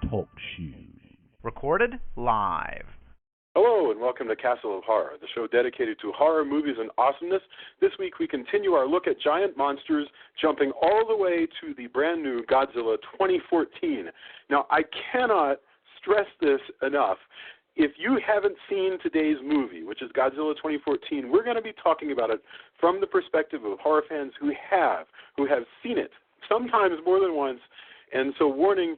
Talk shoes. Recorded live. Hello and welcome to Castle of Horror, the show dedicated to horror movies and awesomeness. This week we continue our look at giant monsters, jumping all the way to the brand new Godzilla 2014. Now, I cannot stress this enough. If you haven't seen today's movie, which is Godzilla 2014, we're going to be talking about it from the perspective of horror fans who have seen it, sometimes more than once. And so, warning,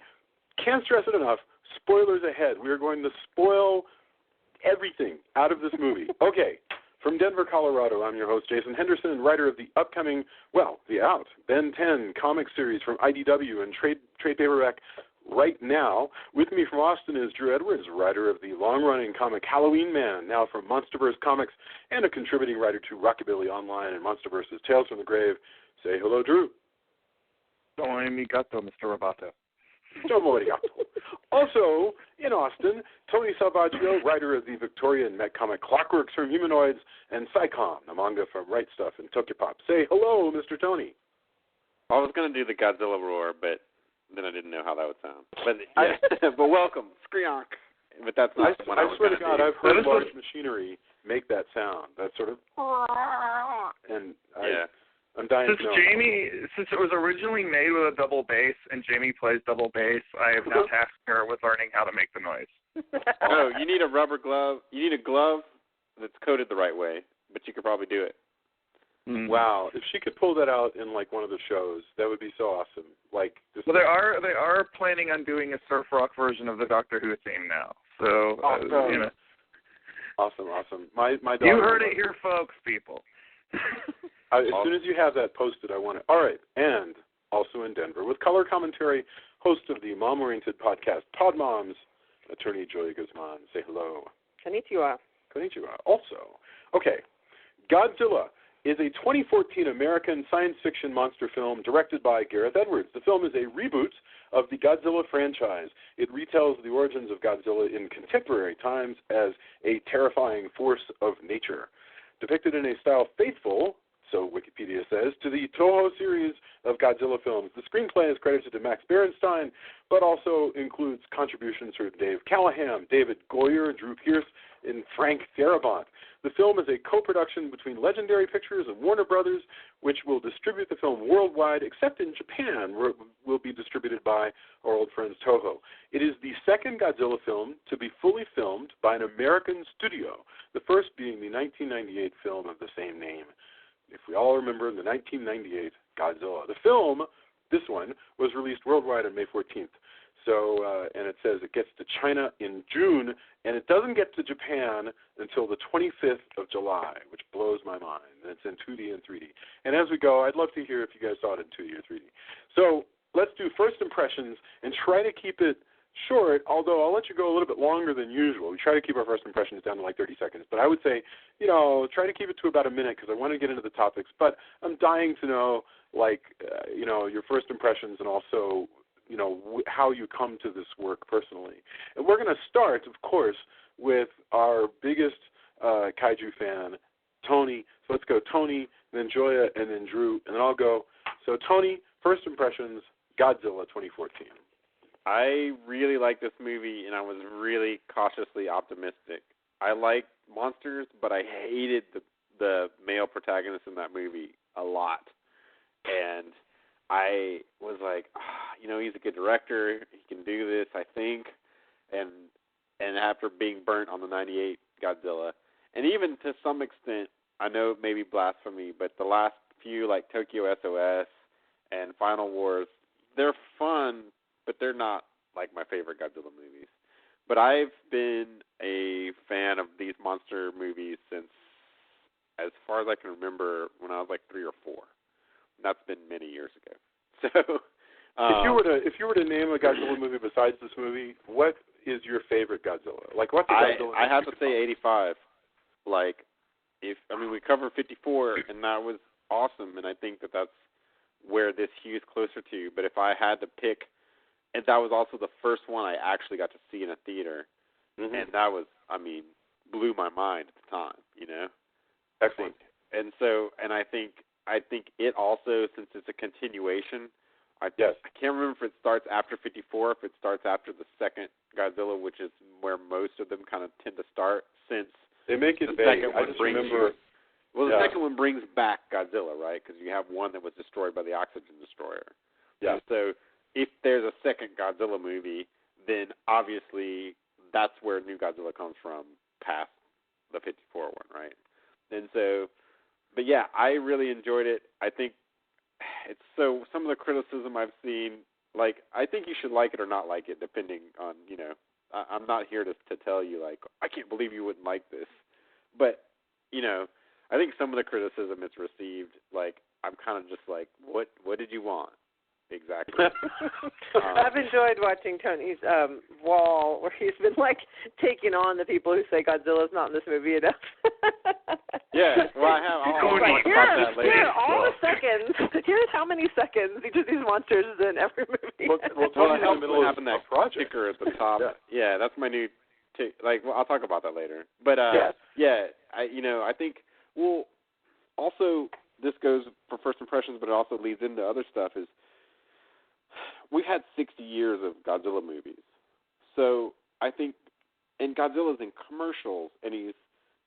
can't stress it enough, spoilers ahead. We are going to spoil everything out of this movie. Okay, from Denver, Colorado, I'm your host, Jason Henderson, writer of the upcoming, the out, Ben 10 comic series from IDW and trade paperback right now. With me from Austin is Drew Edwards, writer of the long-running comic Halloween Man, now from Monsterverse Comics, and a contributing writer to Rockabilly Online and Monsterverse's Tales from the Grave. Say hello, Drew. Sono amigato, Mr. Roboto. Also, in Austin, Tony Salvaggio, writer of the Victorian mech comic Clockworks from Humanoids, and Psycom, the manga from Right Stuff and Tokyopop. Say hello, Mr. Tony. I was going to do the Godzilla roar, but then I didn't know how that would sound. But yeah, but welcome, Skreonk. But that's not what I was swear to God, do. I've heard large machinery make that sound. That sort of, and I'm dying to know. Since it was originally made with a double bass, and Jamie plays double bass, I have now tasked her with learning how to make the noise. No, you need a rubber glove. You need a glove that's coated the right way, but you could probably do it. Mm-hmm. Wow, if she could pull that out in like one of the shows, that would be so awesome. Like, well, they are planning on doing a surf rock version of the Doctor Who theme now. So awesome. You know. Awesome. My daughter. You heard it here, folks, people. As soon as you have that posted, I want it. All right, and also in Denver, with color commentary, host of the mom-oriented podcast, Pod Moms, attorney Joy Guzman. Say hello. Konnichiwa. Konnichiwa. Also, okay, Godzilla is a 2014 American science fiction monster film directed by Gareth Edwards. The film is a reboot of the Godzilla franchise. It retells the origins of Godzilla in contemporary times as a terrifying force of nature, depicted in a style faithful, so Wikipedia says, to the Toho series of Godzilla films. The screenplay is credited to Max Berenstein, but also includes contributions from Dave Callahan, David Goyer, Drew Pearce, and Frank Darabont. The film is a co-production between Legendary Pictures and Warner Brothers, which will distribute the film worldwide, except in Japan, where it will be distributed by our old friends Toho. It is the second Godzilla film to be fully filmed by an American studio, the first being the 1998 film of the same name. If we all remember, the 1998 Godzilla. The film, this one, was released worldwide on May 14th. So, and it says it gets to China in June, and it doesn't get to Japan until the 25th of July, which blows my mind. And it's in 2D and 3D. And as we go, I'd love to hear if you guys saw it in 2D or 3D. So let's do first impressions and try to keep it short, although I'll let you go a little bit longer than usual. We try to keep our first impressions down to like 30 seconds. But I would say, try to keep it to about a minute because I want to get into the topics. But I'm dying to know, your first impressions and also, how you come to this work personally. And we're going to start, of course, with our biggest kaiju fan, Tony. So let's go Tony, then Joya, and then Drew, and then I'll go. So Tony, first impressions, Godzilla 2014. I really like this movie, and I was really cautiously optimistic. I like monsters, but I hated the male protagonist in that movie a lot. And I was like, he's a good director. He can do this, I think. And after being burnt on the 98 Godzilla, and even to some extent, I know it may be blasphemy, but the last few, like Tokyo SOS and Final Wars, they're fun, but they're not like my favorite Godzilla movies. But I've been a fan of these monster movies since, as far as I can remember, when I was like 3 or 4. And that's been many years ago. So, if you were to name a Godzilla movie besides this movie, what is your favorite Godzilla? Like, what's the Godzilla? I have to say 85. We covered 54, and that was awesome, and I think that's where this hews closer to. But if I had to pick, and that was also the first one I actually got to see in a theater, and that was, blew my mind at the time, Excellent. And I think it also, since it's a continuation, I Yes. I can't remember if it starts after 54, if it starts after the second Godzilla, which is where most of them kind of tend to start, since They make it the vague. second I one just brings remember. Well, the Yeah. second one brings back Godzilla, right? Because you have one that was destroyed by the oxygen destroyer. Yeah. And so if there's a second Godzilla movie, then obviously that's where New Godzilla comes from, past the 54 one, right? And so, but yeah, I really enjoyed it. I think it's so, some of the criticism I've seen, like, I think you should like it or not like it, depending on, you know, I'm not here to tell you, like, I can't believe you wouldn't like this. But, you know, I think some of the criticism it's received, like, I'm kind of just like, what did you want? Exactly. I've enjoyed watching Tony's wall, where he's been, like, taking on the people who say Godzilla's not in this movie enough. Yeah, well, I have. I'll Going talk on about that later. Here, all the seconds. Here's how many seconds each of these monsters is in every movie. Well, Well, Tony's I in the middle of having that a project. sticker at the top. Yeah. That's my new. Well, I'll talk about that later. But Yes. I think. Well, also this goes for first impressions, but it also leads into other stuff. Is we've had 60 years of Godzilla movies, so I think, and Godzilla's in commercials, and he's,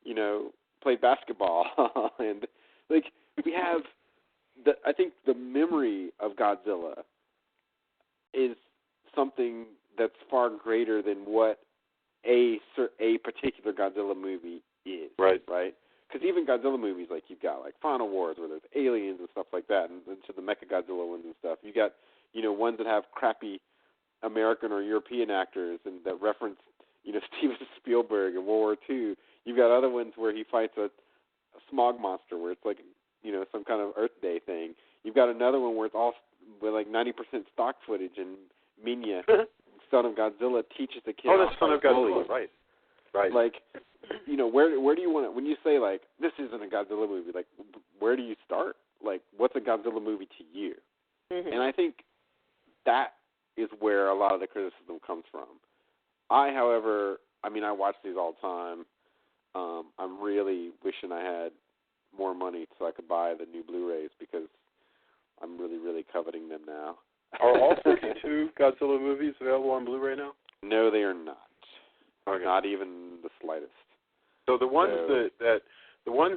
you know, played basketball, and like we have. I think the memory of Godzilla is something that's far greater than what a particular Godzilla movie is. Right. Because even Godzilla movies, like you've got like Final Wars where there's aliens and stuff like that, and to the Mechagodzilla ones and stuff. You got, you know, ones that have crappy American or European actors and that reference, you know, Steven Spielberg in World War II. You've got other ones where he fights a smog monster where it's like, you know, some kind of Earth Day thing. You've got another one where it's all with like 90% stock footage, and Minya, son of Godzilla, teaches the kid. Oh, that's Son of Godzilla, right? Right. Like, you know, where do you want it? When you say like this isn't a Godzilla movie, like where do you start? Like, what's a Godzilla movie to you? Mm-hmm. And I think that is where a lot of the criticism comes from. However, I mean, I watch these all the time. I'm really wishing I had more money so I could buy the new Blu-rays, because I'm really, really coveting them now. Are all 52 Godzilla movies available on Blu-ray now? No, they are not. Okay. Not even the slightest. So the ones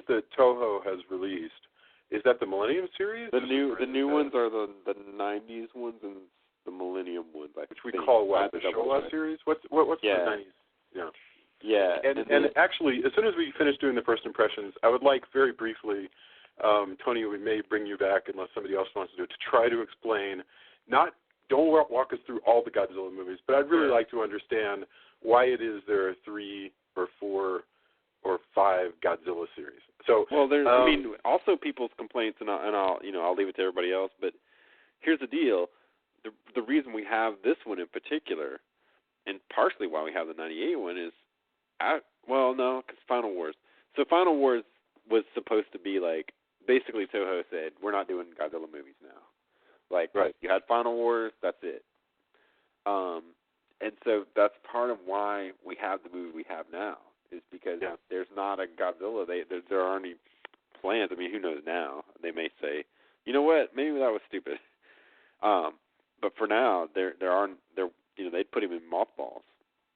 that Toho has released, is that the Millennium series? The new ones are the 90s ones and the Millennium ones, which we call what, the double Showa check. series? What's the 90s? Yeah. Yeah. And actually, as soon as we finish doing the first impressions, I would like very briefly, Tony, we may bring you back unless somebody else wants to do it, to try to explain, don't walk us through all the Godzilla movies, but I'd really like to understand why it is there are 3 or 4 or 5 Godzilla series. So, well, there's, I mean, also people's complaints, and I'll leave it to everybody else, but here's the deal. The reason we have this one in particular, and partially why we have the 98 one is, because Final Wars. So Final Wars was supposed to be like, basically Toho said, we're not doing Godzilla movies now. Like, right. You had Final Wars, that's it. And so that's part of why we have the movie we have now, is because there's not a Godzilla. There aren't any plans. I mean, who knows now? They may say, you know what, maybe that was stupid. But for now, they'd put him in mothballs.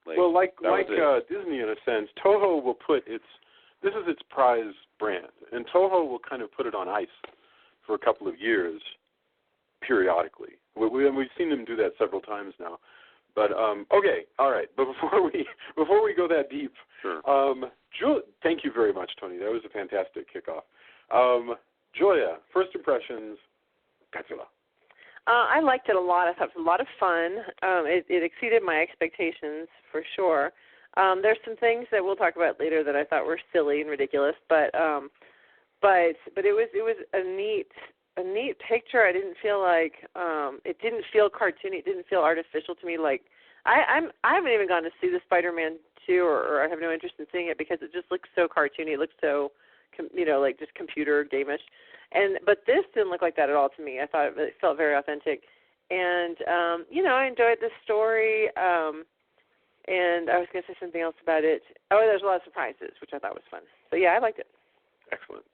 Like Disney, in a sense, Toho will put this is its prize brand, and Toho will kind of put it on ice for a couple of years, periodically. We've seen them do that several times now. But okay, all right. But before we go that deep, sure. Thank you very much, Tony. That was a fantastic kickoff. Julia, first impressions, Godzilla. I liked it a lot. I thought it was a lot of fun. It exceeded my expectations for sure. There's some things that we'll talk about later that I thought were silly and ridiculous, but it was a neat picture. I didn't feel like it didn't feel cartoony. It didn't feel artificial to me. Like I haven't even gone to see the Spider-Man 2, or I have no interest in seeing it because it just looks so cartoony. It looks so like just computer game-ish. But this didn't look like that at all to me. I thought it felt very authentic. And, I enjoyed the story. And I was going to say something else about it. Oh, there's a lot of surprises, which I thought was fun. So, yeah, I liked it. Excellent.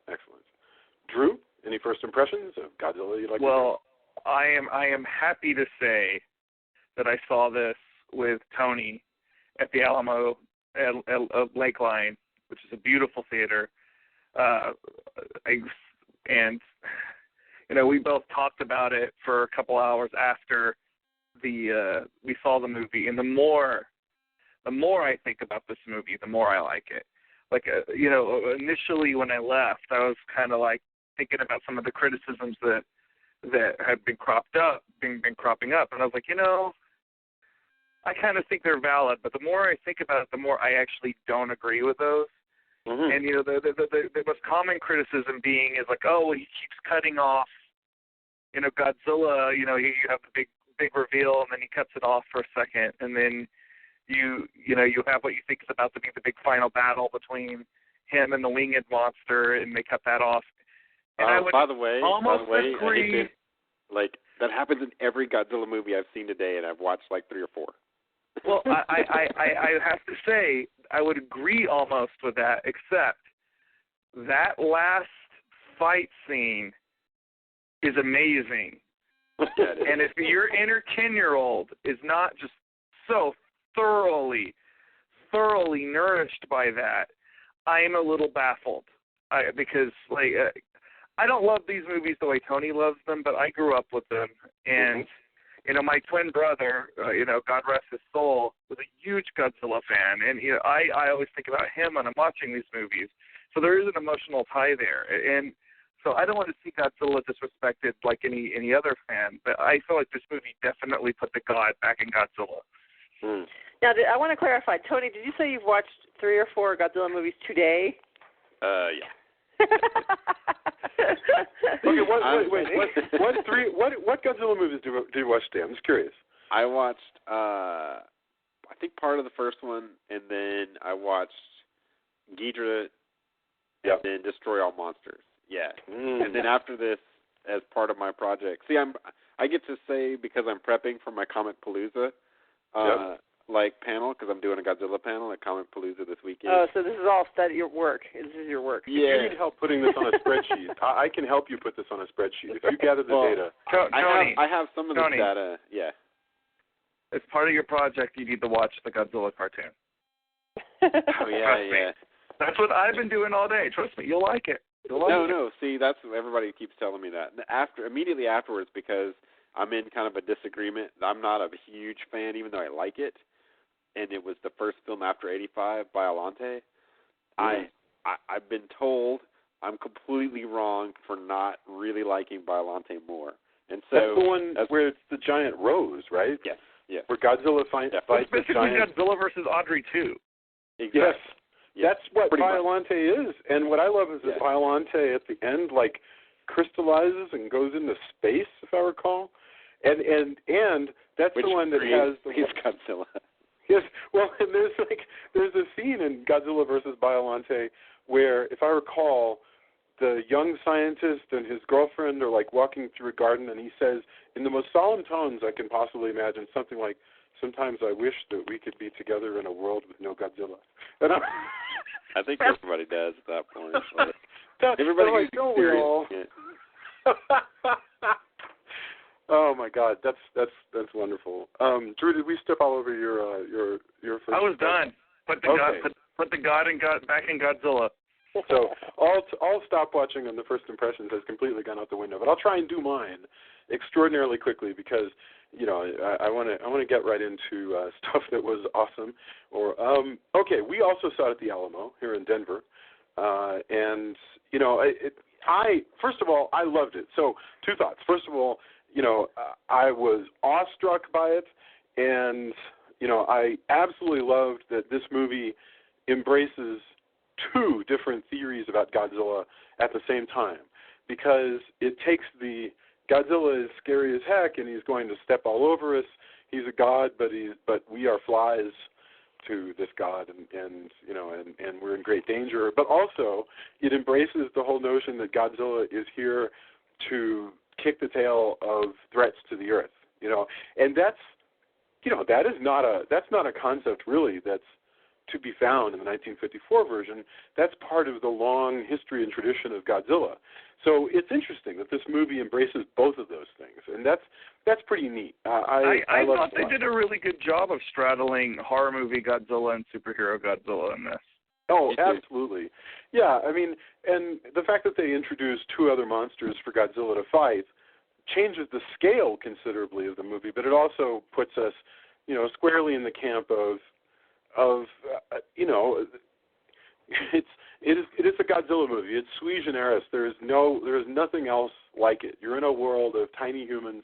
Drew, any first impressions of Godzilla you'd like to Well, I am happy to say that I saw this with Tony at the Alamo Lakeline, which is a beautiful theater. And we both talked about it for a couple hours after we saw the movie. And the more I think about this movie, the more I like it. Like, initially when I left, I was kind of like thinking about some of the criticisms that had been cropping up, and I was like, I kind of think they're valid, but the more I think about it, the more I actually don't agree with those. Mm-hmm. And the most common criticism being is like, oh, well, he keeps cutting off, Godzilla. You have the big reveal, and then he cuts it off for a second, and then you have what you think is about to be the big final battle between him and the winged monster, and they cut that off. And I would by the way, agree. Like, that happens in every Godzilla movie I've seen today, and I've watched like 3 or 4. Well, I have to say, I would agree almost with that, except that last fight scene is amazing. And if your inner 10-year-old is not just so thoroughly nourished by that, I am a little baffled. Because I don't love these movies the way Tony loves them, but I grew up with them. And, my twin brother, God rest his soul, was a huge Godzilla fan. And, I always think about him when I'm watching these movies. So there is an emotional tie there. And so I don't want to see Godzilla disrespected like any other fan, but I feel like this movie definitely put the God back in Godzilla. Mm. Now, I want to clarify. Tony, did you say you've watched 3 or 4 Godzilla movies today? Yeah. Okay, what Godzilla movies do you watch today? I'm just curious. I watched, I think part of the first one, and then I watched Ghidorah, and then Destroy All Monsters. Yeah. And then after this, as part of my project, I get to say, because I'm prepping for my Comic Palooza, panel, because I'm doing a Godzilla panel at Comic Palooza this weekend. Oh, so this is all your work. This is your work. Yeah. If you need help putting this on a spreadsheet, I can help you put this on a spreadsheet. If you gather the data. Tony, I have some of this data, yeah. As part of your project, you need to watch the Godzilla cartoon. Oh, yeah. That's what I've been doing all day. Trust me, you'll like it. No. See, that's everybody keeps telling me that. Immediately afterwards, because I'm in kind of a disagreement. I'm not a huge fan, even though I like it. And it was the first film after '85, Biollante. I've been told I'm completely wrong for not really liking Biollante more. And so that's the one where it's the giant rose, right? Yes. Where Godzilla fights the giant. Godzilla versus Audrey 2. Exactly. Yes. That's what Pretty Biollante is. And what I love is that Biollante at the end, crystallizes and goes into space, if I recall. And that's the one that has the Godzilla. Yes, well, and there's a scene in Godzilla versus Biollante where, if I recall, the young scientist and his girlfriend are walking through a garden, and he says, in the most solemn tones I can possibly imagine, something like, "Sometimes I wish that we could be together in a world with no Godzilla." And I think everybody does at that point. Everybody who's don't we all? Oh my God, that's wonderful. Drew, did we step all over your first? I was done. Put the God back in Godzilla. So all stopwatching on the first impressions has completely gone out the window. But I'll try and do mine extraordinarily quickly because I want to get right into stuff that was awesome. Okay, we also saw it at the Alamo here in Denver, and first of all, I loved it. So 2 thoughts. First of all, I was awestruck by it, and I absolutely loved that this movie embraces 2 different theories about Godzilla at the same time, because it takes the Godzilla is scary as heck and he's going to step all over us. He's a god, but we are flies to this god, and we're in great danger. But also, it embraces the whole notion that Godzilla is here to kick the tail of threats to the earth. And that's not a concept really that's to be found in the 1954 version. That's part of the long history and tradition of Godzilla. So it's interesting that this movie embraces both of those things, and that's pretty neat. I thought they did a really good job of straddling horror movie Godzilla and superhero Godzilla in this. Oh, absolutely. Yeah, I mean, and the fact that they introduced two other monsters for Godzilla to fight changes the scale considerably of the movie, but it also puts us, squarely in the camp of it is a Godzilla movie. It's sui generis. There is nothing else like it. You're in a world of tiny humans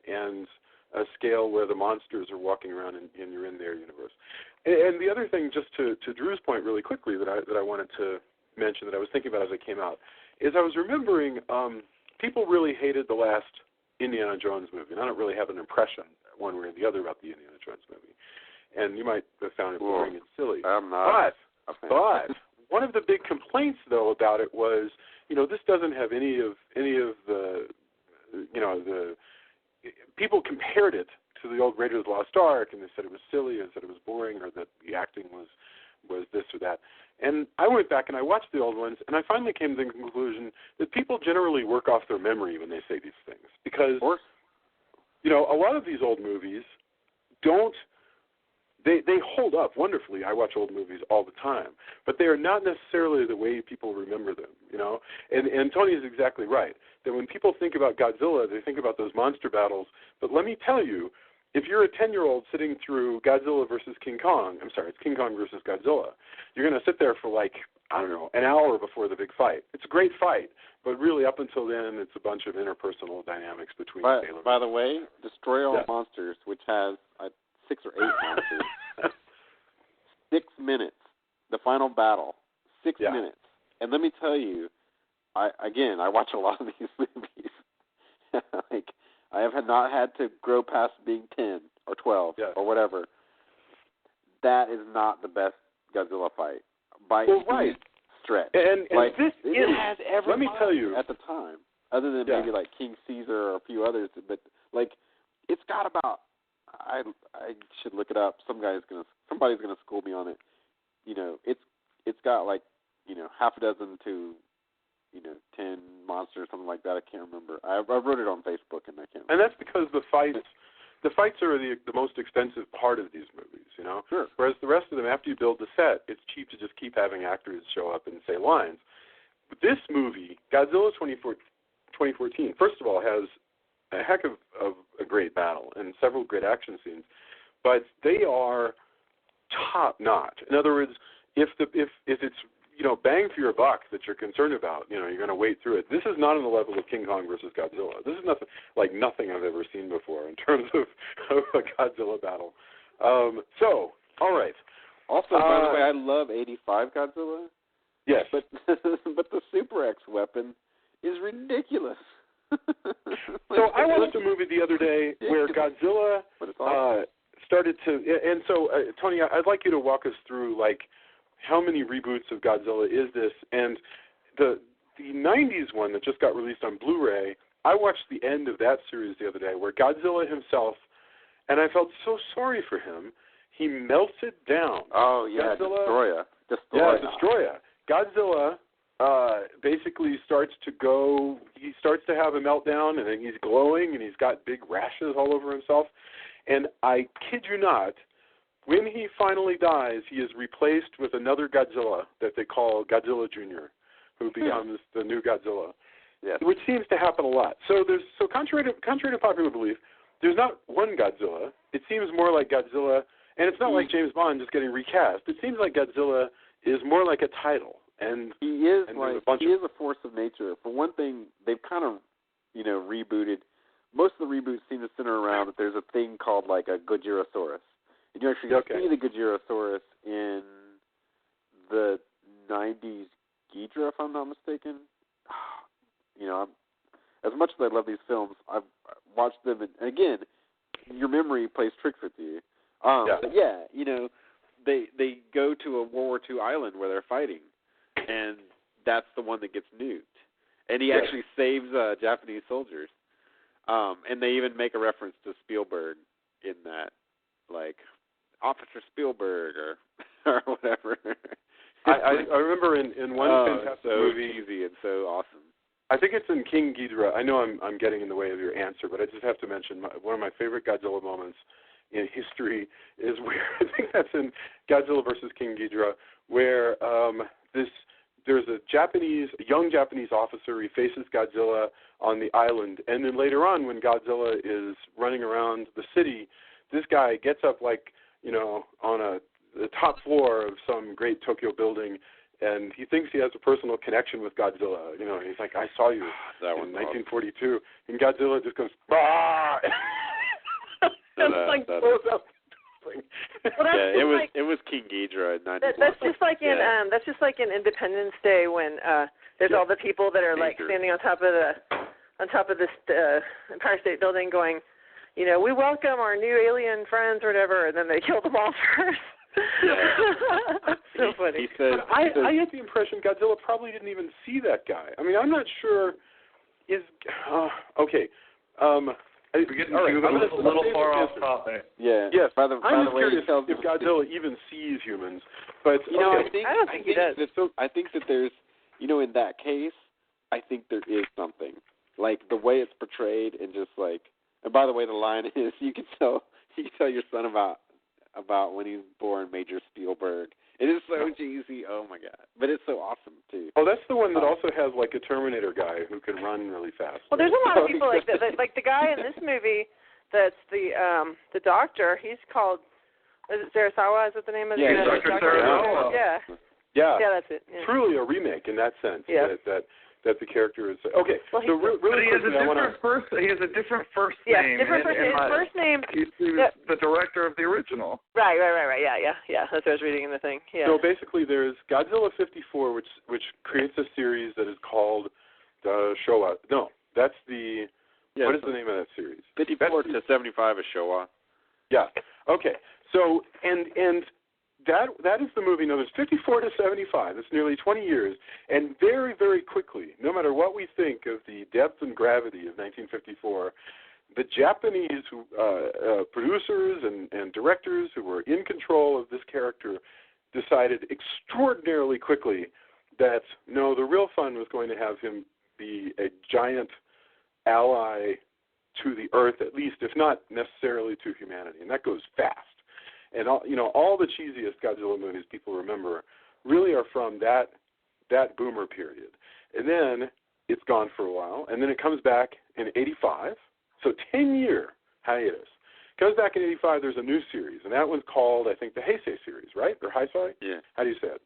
and a scale where the monsters are walking around and you're in their universe. And the other thing, just to Drew's point really quickly, that I wanted to mention, that I was thinking about as I came out, is I was remembering people really hated the last Indiana Jones movie, and I don't really have an impression one way or the other about the Indiana Jones movie. And you might have found it boring and silly. I'm not. But one of the big complaints, though, about it was, this doesn't have any of the people compared it to the old Raiders of the Lost Ark, and they said it was silly, and said it was boring, or that the acting was this or that. And I went back and I watched the old ones, and I finally came to the conclusion that people generally work off their memory when they say these things, because a lot of these old movies don't. They hold up wonderfully. I watch old movies all the time, but they are not necessarily the way people remember them, And Tony is exactly right, that when people think about Godzilla, they think about those monster battles. But let me tell you, if you're a 10-year-old sitting through Godzilla versus King Kong, it's King Kong versus Godzilla, you're going to sit there for an hour before the big fight. It's a great fight, but really up until then, it's a bunch of interpersonal dynamics between sailors. By the way, Destroy All Monsters, which has 6 or 8 monsters. 6 minutes. The final battle. 6 minutes. And let me tell you, I watch a lot of these movies. I have not had to grow past being 10 or 12 or whatever. That is not the best Godzilla fight by any stretch. And it has every. Let me tell you, at the time, other than maybe like King Caesar or a few others, but it's got about. I should look it up. Somebody's gonna school me on it. It's got half a dozen to 10 monsters, something like that. I can't remember. I wrote it on Facebook and I can't remember. And that's because the fights are the most expensive part of these movies, Sure. Whereas the rest of them, after you build the set, it's cheap to just keep having actors show up and say lines. But this movie, Godzilla 2014, first of all, has a heck of a great battle and several great action scenes, but they are top notch. In other words, if it's bang for your buck that you're concerned about, you're going to wade through it. This is not on the level of King Kong versus Godzilla. This is nothing I've ever seen before in terms of a Godzilla battle. So, all right. Also, by the way, I love 85 Godzilla. Yes, but the Super X weapon is ridiculous. So I watched a movie the other day where Godzilla started to, and so Tony, I'd like you to walk us through how many reboots of Godzilla is this? And the 90s one that just got released on Blu-ray, I watched the end of that series the other day where Godzilla himself, and I felt so sorry for him, he melted down. Oh, yeah, Godzilla, Destroya. Godzilla basically starts to have a meltdown, and then he's glowing, and he's got big rashes all over himself. And I kid you not, when he finally dies, he is replaced with another Godzilla that they call Godzilla Jr., who becomes the new Godzilla, which seems to happen a lot. So contrary to popular belief, there's not one Godzilla. It seems more like Godzilla, and it's not like James Bond just getting recast. It seems like Godzilla is more like a title. And he is a force of nature. For one thing, they've kind of rebooted. Most of the reboots seem to center around that there's a thing called a Gojirosaurus. And you actually see the Gojirosaurus in the 90s Ghidra, if I'm not mistaken. As much as I love these films, I've watched them, and again, your memory plays tricks with you. But they go to a World War II island where they're fighting, and that's the one that gets nuked. And he actually saves Japanese soldiers. And they even make a reference to Spielberg in that, Officer Spielberg or or whatever. I remember in one fantastic movie. Easy and so awesome. I think it's in King Ghidorah. I know I'm getting in the way of your answer, but I just have to mention one of my favorite Godzilla moments in history is where I think that's in Godzilla versus King Ghidorah, where there's a young Japanese officer. He faces Godzilla on the island, and then later on, when Godzilla is running around the city, this guy gets up on the top floor of some great Tokyo building, and he thinks he has a personal connection with Godzilla. He's like, I saw you in 1942, and Godzilla just goes, bah! and blows up. It was King Ghidorah in 1942. That's just like in Independence Day when there's all the people that are like standing on top of this Empire State Building going, we welcome our new alien friends or whatever, and then they kill them all first. Yeah. So funny. He said, I get the impression Godzilla probably didn't even see that guy. I mean, I'm not sure. Okay. We're getting a little far off topic. Yeah. Yes. By the way, curious if Godzilla even sees humans. But I don't think he does. I think that there's, in that case, I think there is something. Like the way it's portrayed, and just like, and by the way, the line is, you can tell your son about when he's born, Major Spielberg. It is so cheesy. Oh my god! But it's so awesome too. Oh, that's the one that also has like a Terminator guy who can run really fast. Well, there's a lot of people like that. Like the guy in this movie, that's the doctor. He's called. Is it Sarasawa? Is that the name of the Dr. Sarasawa. Yeah. Yeah. Yeah, that's it. Yeah. Truly a remake in that sense. Yeah. That the character is okay. Well, so really he has quickly, he has a different first yeah, name. different first name. His first name. He was the director of the original. Right. Yeah. That's what I was reading in the thing. Yeah. So basically, there's Godzilla 54, which creates a series that is called the Showa. No, that's the. What is the name of that series? 54 to 75 is Showa. Yeah. Okay. So and that is the movie. Now there's 54 to 75. That's nearly 20 years, and very, very quickly, no matter what we think of the depth and gravity of 1954, the Japanese producers and directors who were in control of this character decided extraordinarily quickly that no, the real fun was going to have him be a giant ally to the Earth, at least, if not necessarily to humanity, and that goes fast. And all the cheesiest Godzilla movies people remember really are from that boomer period. And then it's gone for a while, and then it comes back in 85, so 10-year hiatus. Comes back in 85, there's a new series, and that one's called, I think, the Heisei series, right? Or Heisei? Yeah. How do you say it?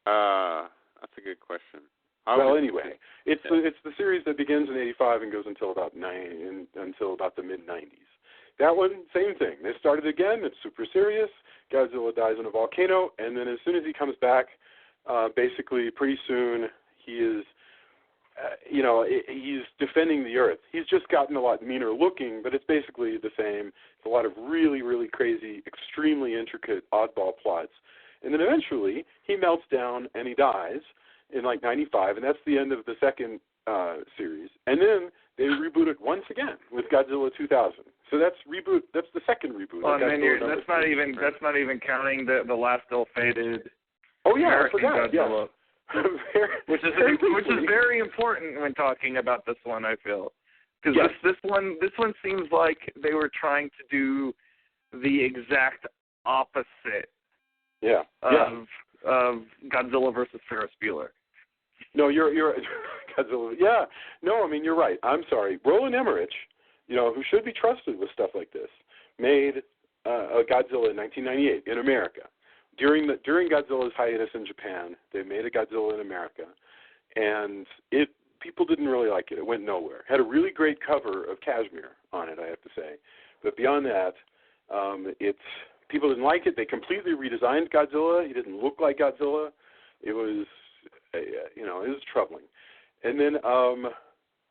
That's a good question. Well, anyway, it's the series that begins in 85 and goes until about the mid-90s. That one, same thing. They started again. It's super serious. Godzilla dies in a volcano, and then as soon as he comes back, basically pretty soon he is, he's defending the Earth. He's just gotten a lot meaner looking, but it's basically the same. It's a lot of really, really crazy, extremely intricate, oddball plots. And then eventually he melts down and he dies in like 95, and that's the end of the second series. And then they reboot it once again with Godzilla 2000. So that's the second reboot. Well, and then that's not even counting the last ill-fated. Oh yeah, American I forgot. Godzilla, Yes. which is very important when talking about this one. I feel because this one seems like they were trying to do the exact opposite. Yeah. Of Godzilla versus Ferris Bueller. No, you're Godzilla. Yeah. No, I mean you're right. I'm sorry. Roland Emmerich, who should be trusted with stuff like this, made a Godzilla in 1998 in America. During Godzilla's hiatus in Japan, they made a Godzilla in America, and people didn't really like it. It went nowhere. Had a really great cover of Kashmir on it, I have to say, but beyond that, people didn't like it. They completely redesigned Godzilla. He didn't look like Godzilla. It was, it was troubling. And then,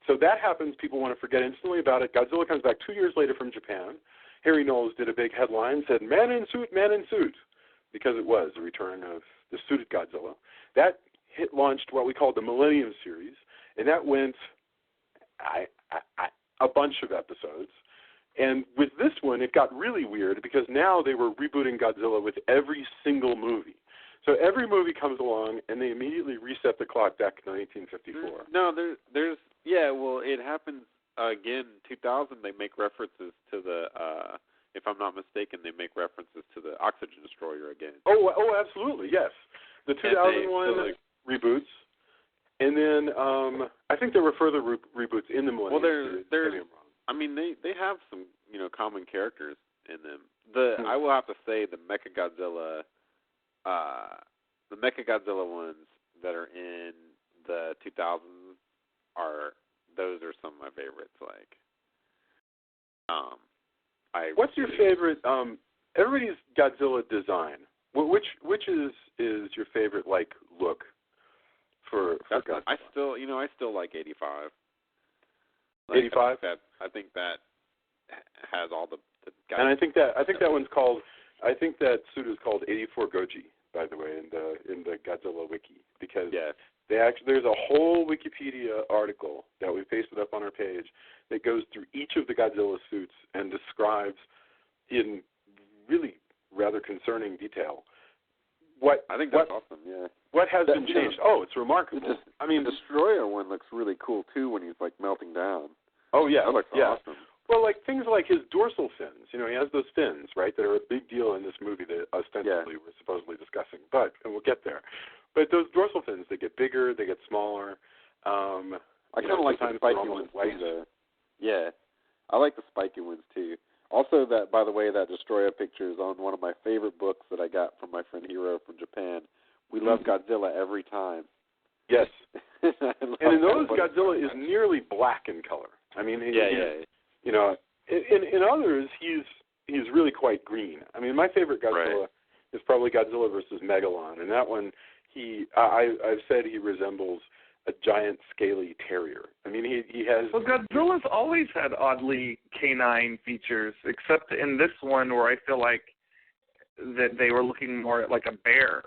so that happens. People want to forget instantly about it. Godzilla comes back 2 years later from Japan. Harry Knowles did a big headline, said, "Man in suit," because it was the return of the suited Godzilla. That launched what we call the Millennium Series, and that went a bunch of episodes. And with this one, it got really weird because now they were rebooting Godzilla with every single movie. So every movie comes along, and they immediately reset the clock back to 1954. Well, it happens again. 2000, they make references to the, if I'm not mistaken, they make references to the oxygen destroyer again. Oh, absolutely, yes. The 2001 reboots, and then I think there were further reboots in the Millennium series. There's I mean, they have some, common characters in them. I will have to say the Mechagodzilla ones that are in the 2000s those are some of my favorites. What's your favorite? Everybody's Godzilla design. Which is your favorite look for Godzilla? I still like 85. 85. I think that has all the and I think that one's called. I think that suit is called 84 Goji, by the way, in the Godzilla wiki, because there's a whole Wikipedia article that we pasted up on our page that goes through each of the Godzilla suits and describes in really rather concerning detail what I think that's awesome. Yeah. What has been changed? Oh, it's remarkable. The Destroyer one looks really cool too when he's melting down. Oh yeah, that looks awesome. Well, things like his dorsal fins. He has those fins, right, that are a big deal in this movie that ostensibly we're supposedly discussing. And we'll get there. But those dorsal fins, they get bigger, they get smaller. I kind of like the spiky ones too. Yeah, I like the spiky ones too. Also, by the way, that Destroyer picture is on one of my favorite books that I got from my friend Hiro from Japan. We love Godzilla every time. Yes. And in those, Godzilla is nearly black in color. I mean, in others, he's really quite green. I mean, my favorite Godzilla is probably Godzilla versus Megalon, and that one, I've said he resembles a giant scaly terrier. I mean, he has. Well, Godzilla's always had oddly canine features, except in this one where I feel like that they were looking more like a bear,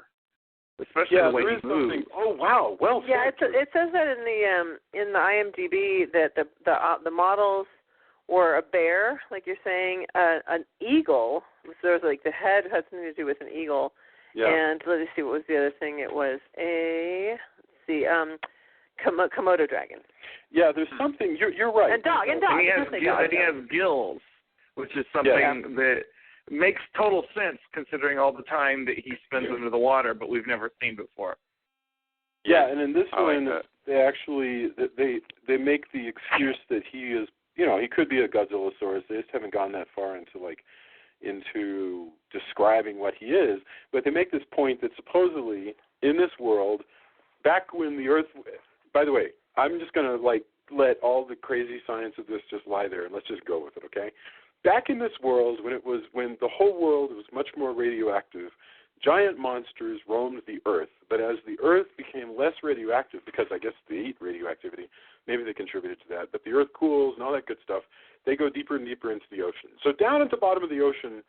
especially the way he moves. Oh wow, well. Yeah, it says that in the IMDb that the models were a bear, like you're saying, an eagle. So there's the head had something to do with an eagle. Yeah. And let me see, what was the other thing? It was Komodo dragon. Yeah, there's something. You're right. And dog. And he has gills, which is something that makes total sense considering all the time that he spends under the water, but we've never seen before. Yeah, and in this one, they actually they make the excuse that he is, he could be a Godzillasaurus. They just haven't gone that far into describing what he is, but they make this point that supposedly in this world, back when the Earth. By the way, I'm just going to let all the crazy science of this just lie there, and let's just go with it, okay? Back in this world, when the whole world was much more radioactive, giant monsters roamed the Earth. But as the Earth became less radioactive, because I guess they eat radioactivity, maybe they contributed to that, but the Earth cools and all that good stuff, they go deeper and deeper into the ocean. So down at the bottom of the ocean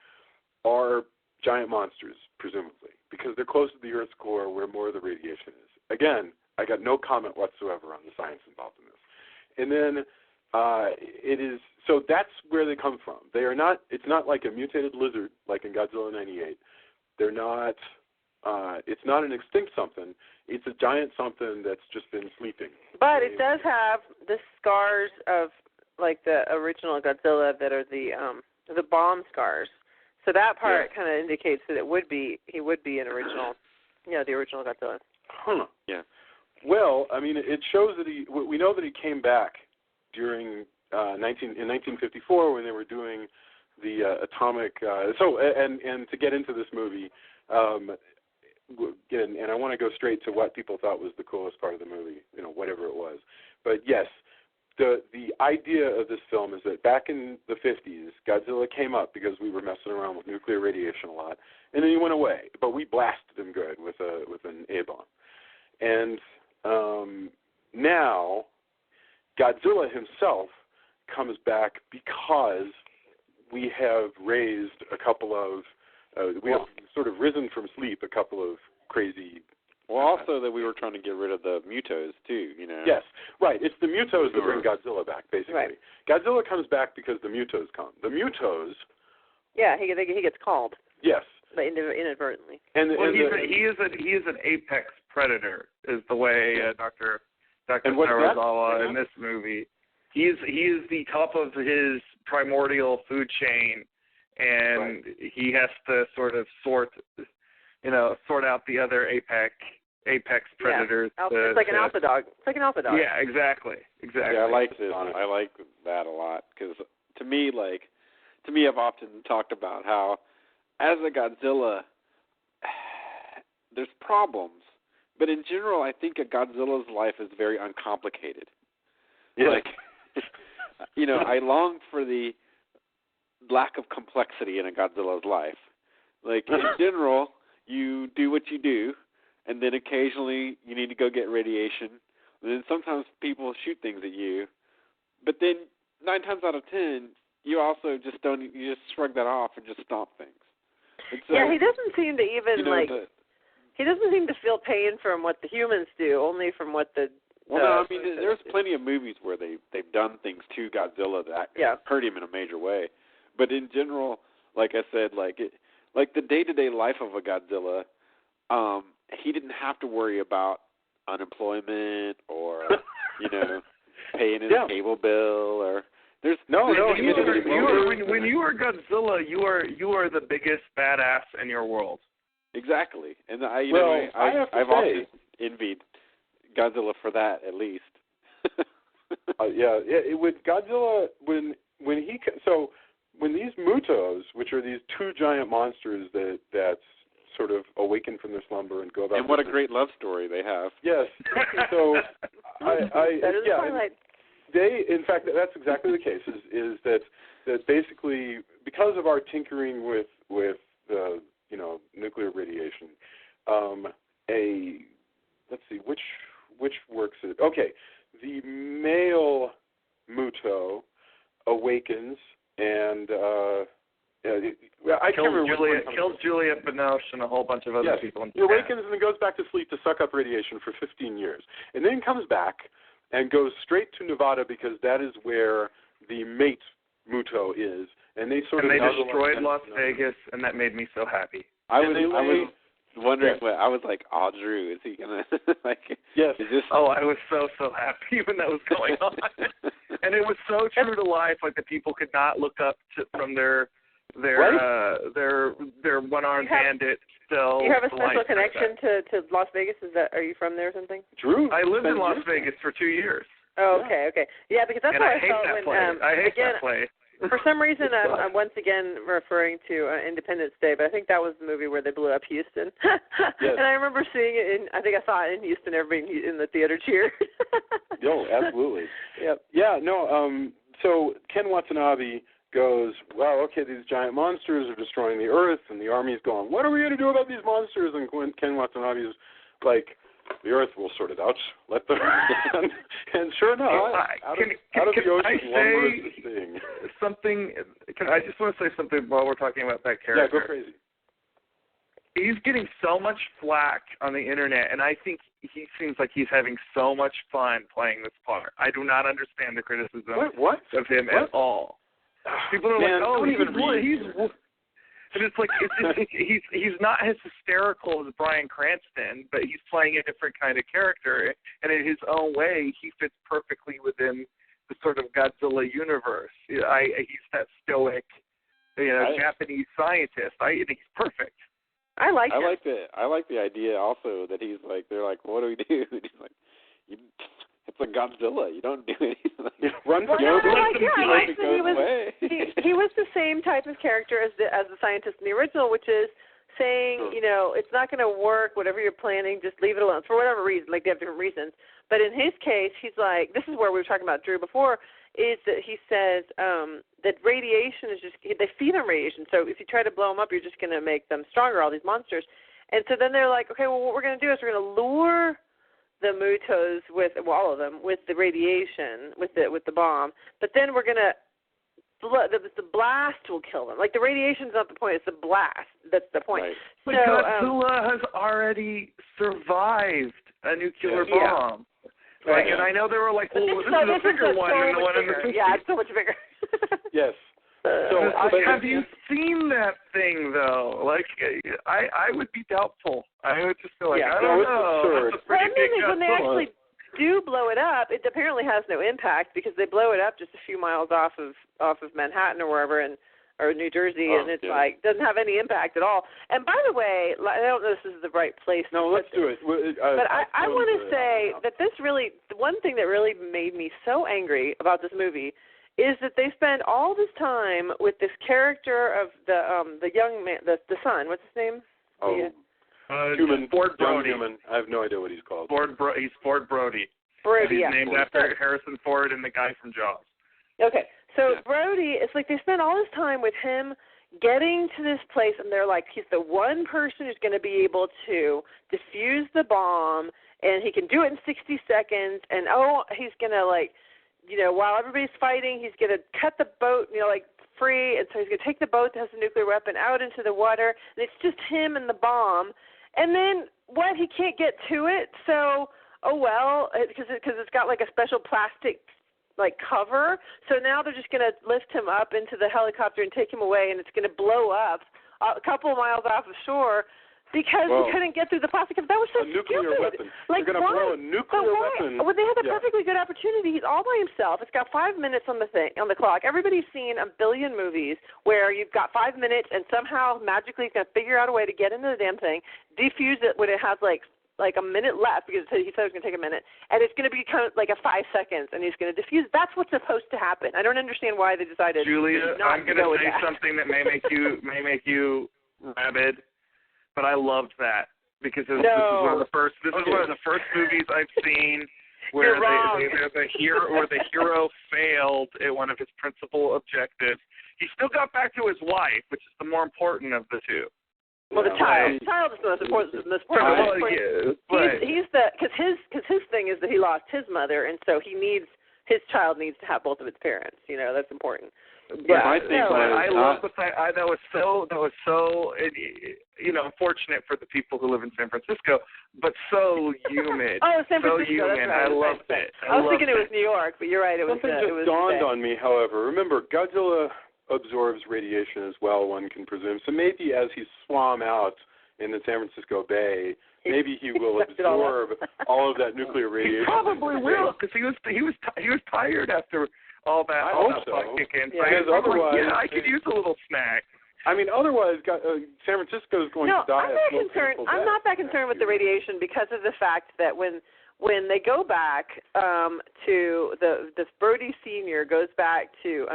are giant monsters, presumably, because they're close to the Earth's core where more of the radiation is. Again, I got no comment whatsoever on the science involved in this. And then so that's where they come from. They are not. It's not like a mutated lizard like in Godzilla '98. They're not. It's not an extinct something. It's a giant something that's just been sleeping. But it does have the scars of the original Godzilla that are the bomb scars. So that part kind of indicates that he would be an original, the original Godzilla. Huh. Yeah. Well, I mean, it shows that we know that he came back during in 1954 when they were doing the atomic. And to get into this movie, and I want to go straight to what people thought was the coolest part of the movie, whatever it was. But yes, the idea of this film is that back in the 50s, Godzilla came up because we were messing around with nuclear radiation a lot, and then he went away. But we blasted him good with an A-bomb. And now Godzilla himself comes back because we have raised a couple of, we have sort of risen from sleep a couple of crazy Well, also that we were trying to get rid of the mutos too, you know. Yes, right. It's the mutos that bring Godzilla back, basically. Right. Godzilla comes back because the mutos come. The mutos. Yeah, he gets called. Yes. But inadvertently. He is an apex predator, is the way Dr. Sarazawa in this movie. He is the top of his primordial food chain, and he has to sort of sort out the other apex predators. Yeah. It's like an alpha dog. It's like an alpha dog. Yeah, exactly. Yeah, I like this. I like that a lot because to me, I've often talked about how, as a Godzilla, there's problems, but in general, I think a Godzilla's life is very uncomplicated. Yeah. Like, I long for the lack of complexity in a Godzilla's life. Like, in general, you do what you do, and then occasionally you need to go get radiation, and then sometimes people shoot things at you, but then 9 times out of 10, you also just shrug that off and just stomp things. So, he doesn't seem to even, he doesn't seem to feel pain from what the humans do, only from what the... there's plenty of movies where they've done things to Godzilla that hurt him in a major way. But in general, like I said, like the day-to-day life of a Godzilla, he didn't have to worry about unemployment or, paying his cable bill or... When you are Godzilla, you are the biggest badass in your world. Exactly, and I've often envied Godzilla for that, at least. With Godzilla, when these mutos, which are these 2 giant monsters that sort of awaken from their slumber and go about. And what a great love story they have. Yes. So in fact, that's exactly the case. Is that basically because of our tinkering with nuclear radiation, let's see which works it. Okay, the male muto awakens and kills Juliette Binoche and a whole bunch of other people. He awakens and then goes back to sleep to suck up radiation for 15 years, and then comes back and goes straight to Nevada because that is where the mate muto is, and they destroyed Las Vegas, and that made me so happy. I was wondering I was like, Drew, is he gonna Yes. Is this... Oh, I was so happy when that was going on, and it was so true to life. Like the people could not look up from their one-armed bandit. Still, you have a special connection to Las Vegas. Are you from there or something? Drew, I lived in Las Vegas for 2 years. Oh, okay. Yeah, because that's what I felt when I hate that place. For some reason, I'm once again referring to Independence Day, but I think that was the movie where they blew up Houston. Yes. And I remember seeing it I think I saw it in Houston, everybody in the theater cheered. No, absolutely. Yep. Yeah, no, so Ken Watanabe goes, well, okay, these giant monsters are destroying the Earth, and the Army's going, what are we going to do about these monsters? And Ken Watanabe is like, the Earth will sort it out. Let them. And sure enough, out of the ocean lumbers this thing. I just want to say something while we're talking about that character. Yeah, go crazy. He's getting so much flack on the internet, and I think he seems like he's having so much fun playing this part. I do not understand the criticism of him at all. People are he's and it's like he's not as hysterical as Bryan Cranston, but he's playing a different kind of character, and in his own way, he fits perfectly within the sort of Godzilla universe. He's that stoic, Japanese scientist. I think he's perfect. I like the idea also that he's like, they're like, what do we do? And he's like, it's like Godzilla. You don't do anything. Run for he was the same type of character as the scientist in the original, which is saying, it's not going to work. Whatever you're planning, just leave it alone for whatever reason. Like they have different reasons. But in his case, he's like, this is where we were talking about Drew before. Is that he says that radiation is they feed on radiation. So if you try to blow them up, you're just going to make them stronger. All these monsters. And so then they're like, okay, well, what we're going to do is we're going to lure the mutos all of them with the radiation, with the bomb, but then we're going to the blast will kill them. Like the radiation's not the point; it's the blast that's the point. Right. But So, Godzilla has already survived a nuclear bomb. Like, and I know there were like, well, this is a bigger one than the one in the 50s. Yeah, it's so much bigger. Yes. So have you seen that thing though? Like, I would be doubtful. I would just feel like, I don't know. That's a pretty big Godzilla. When they actually do blow it up, it apparently has no impact because they blow it up just a few miles off of Manhattan or wherever, or New Jersey, and it's like doesn't have any impact at all. And by the way, I don't know if this is the right place. No, let's do it. But I want to say that the one thing that really made me so angry about this movie is that they spend all this time with this character of the young man, the son. What's his name? Human. Ford Brody. Human. I have no idea what he's called. He's Ford Brody. Brody, he's named after Harrison Ford and the guy from Jaws. Okay, so Brody, it's like they spend all this time with him getting to this place, and they're like, he's the one person who's going to be able to defuse the bomb, and he can do it in 60 seconds, and he's going to, like, while everybody's fighting, he's going to cut the boat, free, and so he's going to take the boat that has a nuclear weapon out into the water, and it's just him and the bomb. And then, he can't get to it, so, because it's got, like, a special plastic, like, cover, so now they're just going to lift him up into the helicopter and take him away, and it's going to blow up a couple of miles off of shore, because he couldn't get through the plastic cover. That was so stupid. Nuclear weapon. Like, they're going to blow a nuclear weapon. When they had a perfectly good opportunity, he's all by himself. It's got 5 minutes on the clock. Everybody's seen a billion movies where you've got 5 minutes and somehow magically he's going to figure out a way to get into the damn thing, defuse it when it has like a minute left, because he said it was going to take a minute, and it's going to be kind of like a 5 seconds, and he's going to defuse. That's what's supposed to happen. I don't understand why they decided. Julia, not I'm going to say that. something that may make you rabid, but I loved that. Because this is one of the first. This is one of the first movies I've seen where the hero failed at one of his principal objectives. He still got back to his wife, which is the more important of the two. Well, the child is the most important. Because his thing is that he lost his mother, and so his child needs to have both of its parents. That's important. I love the fact that was so fortunate for the people who live in San Francisco, but so humid. San Francisco. So human. Right, I loved it. I was thinking it was New York, but you're right. Something just dawned on me, however. Remember, Godzilla absorbs radiation as well, one can presume. So maybe as he swam out in the San Francisco Bay, maybe he will absorb all of that nuclear radiation. He probably will, because he was tired after all that. I hope so. Because otherwise, I could use a little snack. I mean, otherwise, San Francisco is going to die. I'm not that concerned with the radiation because of the fact that when they go back to this Brody Sr. goes back to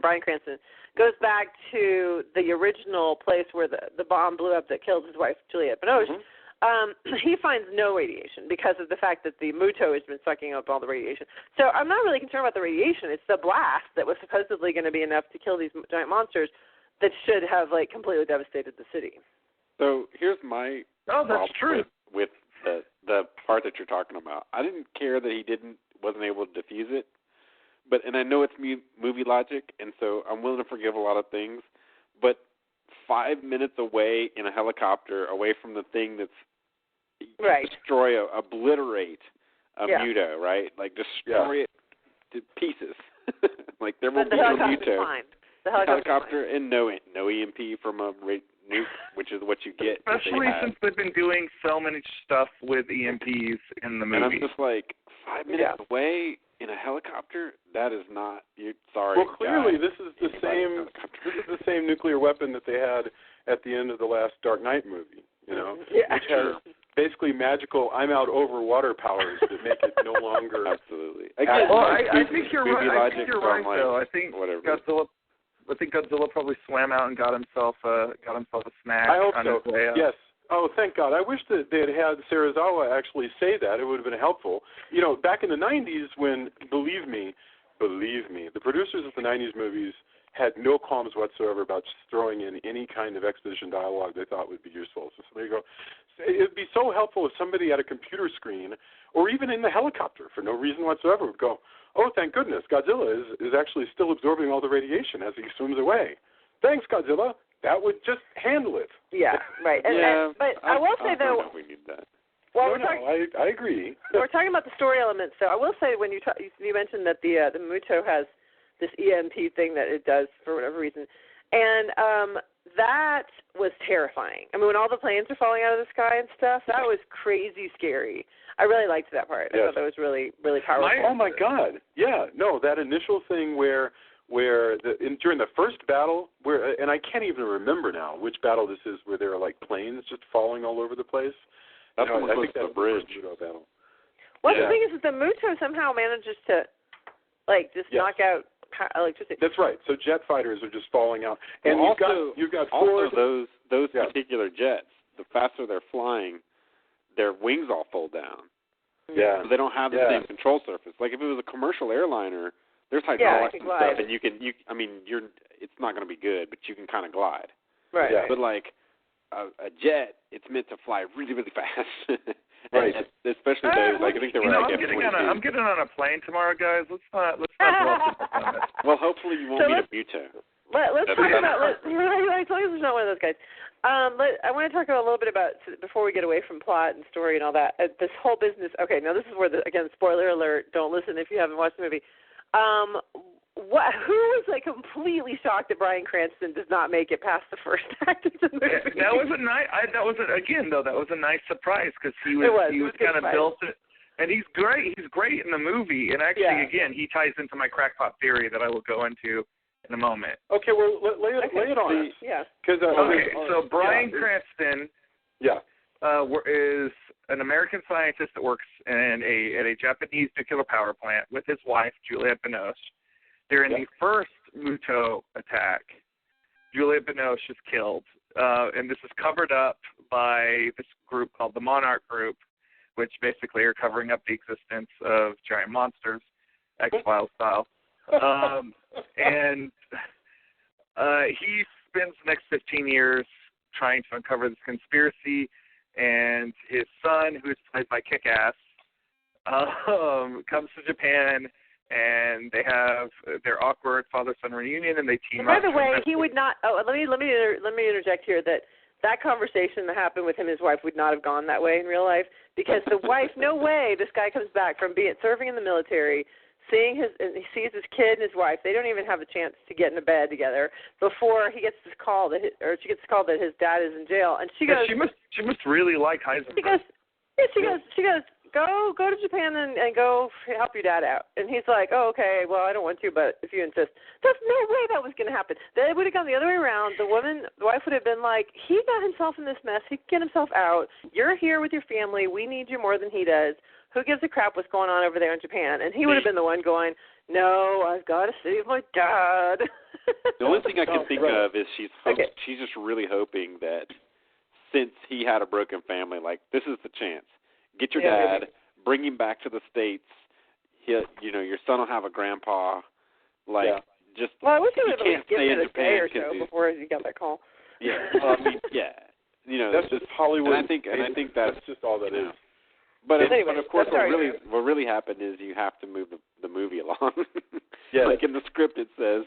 Bryan Cranston goes back to the original place where the bomb blew up that killed his wife Juliette Binoche. He finds no radiation because of the fact that the Muto has been sucking up all the radiation. So I'm not really concerned about the radiation. It's the blast that was supposedly going to be enough to kill these giant monsters that should have completely devastated the city. So here's my that's true with the part that you're talking about. I didn't care that he wasn't able to defuse it, and I know it's movie logic, and so I'm willing to forgive a lot of things, but 5 minutes away in a helicopter, away from the thing that's obliterate a Muto, right? Like destroy it to pieces. Like there will be no Muto. The helicopter and no EMP from a nuke, which is what you get. Especially since they've been doing so much stuff with EMPs in the movie. And I'm just like, 5 minutes away in a helicopter? That is not. Sorry. Well, clearly this is the same. This is the same nuclear weapon that they had at the end of the last Dark Knight movie. Which has basically magical "I'm out over water" powers that make it no longer. Absolutely. Again, I think you're right. Though. I think Godzilla probably swam out and got himself a snack. I hope so. Yes. Oh, thank God. I wish that they had Serizawa actually say that. It would have been helpful. Back in the 90s when, believe me, the producers of the 90s movies had no qualms whatsoever about just throwing in any kind of exposition dialogue they thought would be useful. So there you go. It would be so helpful if somebody at a computer screen or even in the helicopter for no reason whatsoever would go, oh, thank goodness, Godzilla is actually still absorbing all the radiation as he swims away. Thanks, Godzilla. That would just handle it. Yeah, right. But I will say, though, I don't know if we need that. Well, I agree. We're talking about the story elements, so I will say when you mentioned that the Muto has this EMP thing that it does for whatever reason, and that was terrifying. I mean, when all the planes are falling out of the sky and stuff, that was crazy scary. I really liked that part. Yes. I thought that was really, really powerful. Oh my God! Yeah, no, that initial thing where during the first battle, and I can't even remember now which battle this is, where there are like planes just falling all over the place. That's I think that's the bridge. Muto battle. Well, the thing is that the Muto somehow manages to, just knock out electricity. That's right. So jet fighters are just falling out, and you've got also Ford. those particular jets. The faster they're flying, their wings all fold down. Yeah. So they don't have the same control surface. Like if it was a commercial airliner, there's hydraulics and stuff, and it's not going to be good, but you can kind of glide. Right. Yeah. But like a jet, it's meant to fly really, really fast. Right. Especially those, I think they were like F-22. I'm getting on a plane tomorrow, guys. Let's not dwell on this. Well, hopefully you won't meet a Muto. Let's talk about. I told you there's not one of those guys. I want to talk a little bit about, before we get away from plot and story and all that, this whole business. Okay, now this is where, again, spoiler alert, don't listen if you haven't watched the movie. Who was completely shocked that Bryan Cranston does not make it past the first act of the movie? That was a nice. That was a nice surprise because he was kind of built it, and he's great. He's great in the movie, and actually, again, he ties into my crackpot theory that I will go into in a moment. Okay, well, lay it on us. Yeah. So Bryan Cranston is an American scientist that works at a Japanese nuclear power plant with his wife, Juliette Binoche. During the first Muto attack, Juliette Binoche is killed, and this is covered up by this group called the Monarch Group, which basically are covering up the existence of giant monsters, X-Files style. And he spends the next 15 years trying to uncover this conspiracy, and his son, who is played by Kick-Ass, comes to Japan, and they have their awkward father-son reunion, and they team up. By the way, he would not. Oh, let me interject here that conversation that happened with him and his wife would not have gone that way in real life, because the wife, no way, this guy comes back from serving in the military, he sees his kid and his wife. They don't even have a chance to get in a bed together before he gets this call she gets called that his dad is in jail, and she goes. She must really like Heisenberg. She goes. Go to Japan and go help your dad out. And he's like, oh, okay, well, I don't want to, but if you insist. There's no way that was going to happen. Then it would have gone the other way around. The wife would have been like, he got himself in this mess. He can get himself out. You're here with your family. We need you more than he does. Who gives a crap what's going on over there in Japan? And he would have been the one going, no, I've got to save my dad. The only thing I can think of is she's just really hoping that since he had a broken family, this is the chance. Get your dad, bring him back to the States. Your son will have a grandpa. Just well, I wish he would have at least given it a day or so before he got that call. Yeah, well, I mean, that's just Hollywood. And I think that's just all that is. But of course, what really happened is you have to move the movie along. Like in the script, it says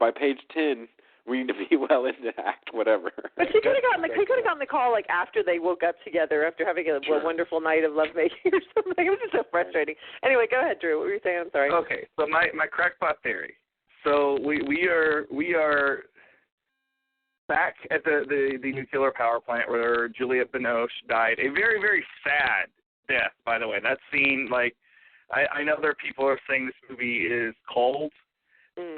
by page 10. We need to be well into act whatever. But he could have gotten the call after they woke up together, after having a wonderful night of lovemaking or something. It was just so frustrating. Anyway, go ahead, Drew. What were you saying? I'm sorry. Okay, so my crackpot theory. So we are back at the nuclear power plant where Juliette Binoche died. A very, very sad death, by the way. That scene, I know there are people who are saying this movie is cold.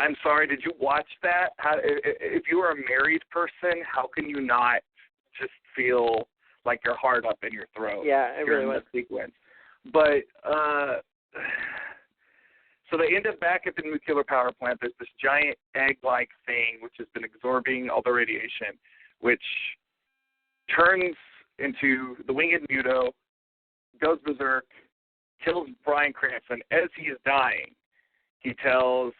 I'm sorry, did you watch that? If you were a married person, how can you not just feel like your heart up in your throat? Yeah, it really was. That sequence. But, so they end up back at the nuclear power plant. There's this giant egg-like thing which has been absorbing all the radiation, which turns into the winged Muto, goes berserk, kills Bryan Cranston. As he is dying, he tells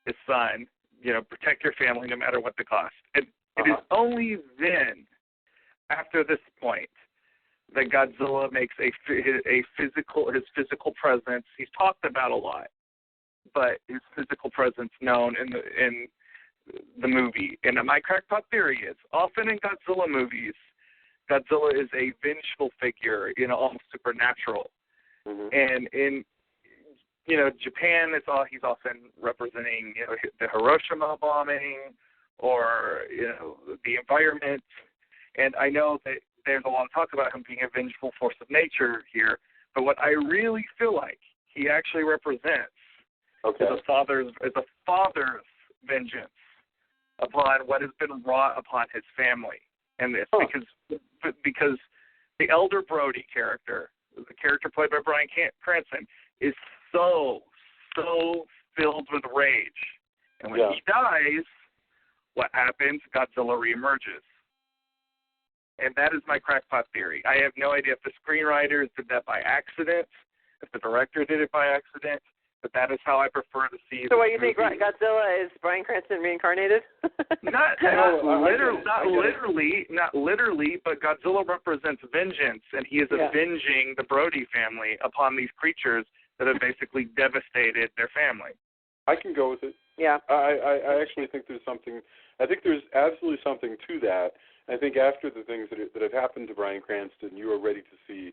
his son, protect your family no matter what the cost. And it is only then, after this point, that Godzilla makes his physical presence. He's talked about a lot. but his physical presence known in the movie. And my crackpot theory is, often in Godzilla movies, Godzilla is a vengeful figure, almost supernatural. Mm-hmm. And in Japan, he's often representing the Hiroshima bombing or the environment. And I know that there's a lot of talk about him being a vengeful force of nature here, but what I really feel like he actually represents is a father's vengeance upon what has been wrought upon his family. And this because the elder Brody character, the character played by Bryan Cranston, is so filled with rage. And when he dies, what happens? Godzilla reemerges. And that is my crackpot theory. I have no idea if the screenwriters did that by accident, if the director did it by accident, but that is how I prefer to see. So what you think, Godzilla is Bryan Cranston reincarnated? not literally, but Godzilla represents vengeance, and he is avenging the Brody family upon these creatures that have basically devastated their family. I can go with it. Yeah. I actually think there's something. I think there's absolutely something to that. I think after the things that have happened to Bryan Cranston, you are ready to see,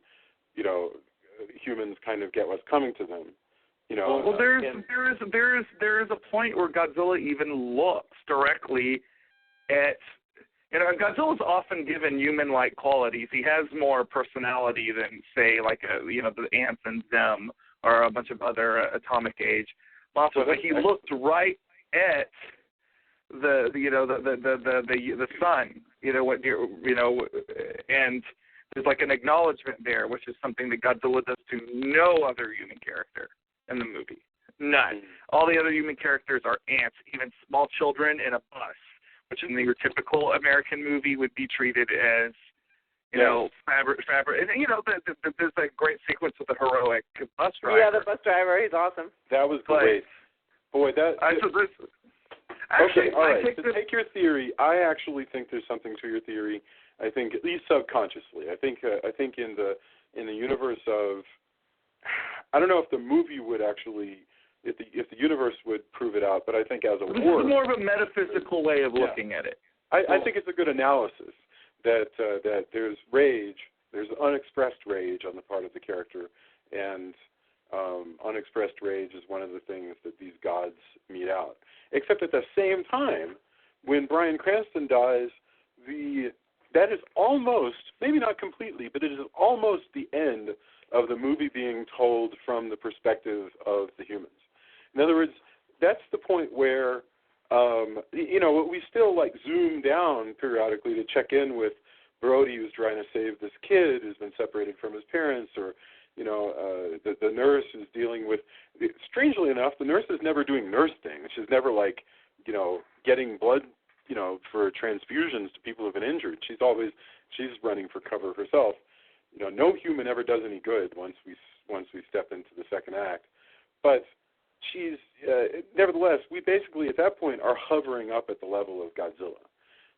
humans kind of get what's coming to them. Well, there is a point where Godzilla even looks directly at. Godzilla's often given human-like qualities. He has more personality than, say, like the ants and them or a bunch of other atomic age monsters. But he looked right at the sun. And there's like an acknowledgement there, which is something that Godzilla does to no other human character in the movie. None. All the other human characters are ants, even small children in a bus, which in your typical American movie would be treated as, fabric. And, there's a great sequence with the heroic bus driver. Yeah, the bus driver. He's awesome. That was great. Boy, that... Actually, all right. To take your theory, I actually think there's something to your theory. I think at least subconsciously. I think in the universe of, I don't know if the movie would actually, if the universe would prove it out, but I think as a this war, is more of a metaphysical way of looking at it. I think it's a good analysis that there's rage, there's unexpressed rage on the part of the character, and unexpressed rage is one of the things that these gods mete out. Except at the same time, when Bryan Cranston dies, that is almost, maybe not completely, but it is almost the end of the movie being told from the perspective of the humans. In other words, that's the point where, we still zoom down periodically to check in with Brody, who's trying to save this kid who's been separated from his parents, or the nurse is dealing with. Strangely enough, the nurse is never doing nurse things. She's never getting blood, for transfusions to people who've been injured. She's running for cover herself. No human ever does any good once we step into the second act. But she's nevertheless, we basically at that point are hovering up at the level of Godzilla,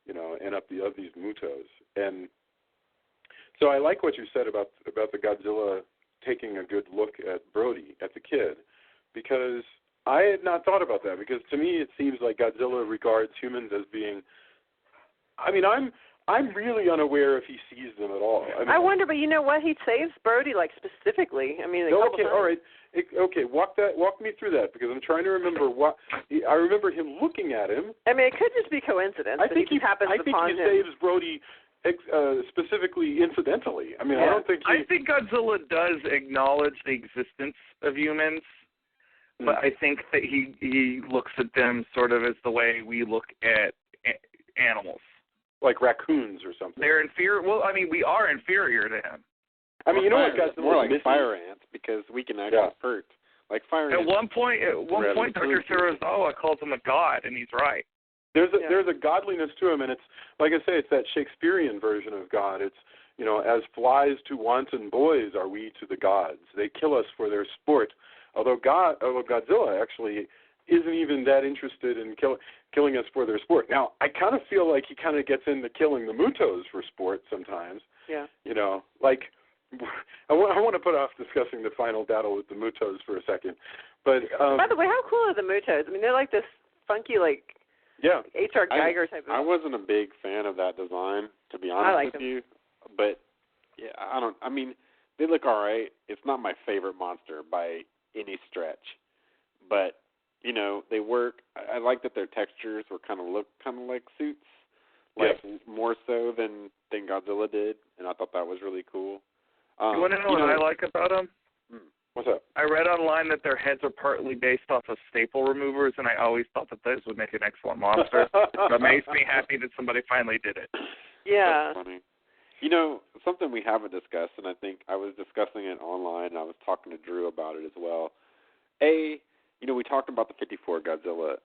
and of these Mutos. And so I like what you said about the Godzilla taking a good look at Brody, at the kid, because I had not thought about that, because to me it seems like Godzilla regards humans as being, I'm really unaware if he sees them at all. I wonder, but you know what? He saves Brody, specifically. Okay, all right. Okay, walk me through that, because I'm trying to remember what. I remember him looking at him. It could just be coincidence. I think he upon him. saves Brody specifically incidentally. I don't think I think Godzilla does acknowledge the existence of humans, but I think that he looks at them sort of as the way we look at animals. Like raccoons or something. They're inferior. Well, we are inferior to him. You know what Godzilla more like misses? fire ants, because we can actually hurt. Like fire ants. At one point, Dr. Serizawa calls him a god, and he's right. There's a godliness to him, and it's, like I say, it's that Shakespearean version of God. It's, as flies to wanton boys are we to the gods. They kill us for their sport. Although Godzilla actually isn't even that interested in killing us for their sport. Now, I kind of feel like he kind of gets into killing the Mutos for sport sometimes. Yeah. I want to put off discussing the final battle with the Mutos for a second. But by the way, how cool are the Mutos? I mean, they're like this funky, like H.R. Geiger type of. I wasn't a big fan of that design, to be honest with you. But yeah, I mean, they look all right. It's not my favorite monster by any stretch, but you know, they work. I like that their textures were kind of like suits, more so than Godzilla did, and I thought that was really cool. You want to know what I like about them? What's up? I read online that their heads are partly based off of staple removers, and I always thought that those would make an excellent monster. So it makes me happy that somebody finally did it. Yeah. That's funny. You know, something we haven't discussed, and I think I was discussing it online, and I was talking to Drew about it as well. You know, we talked about the 54 Godzilla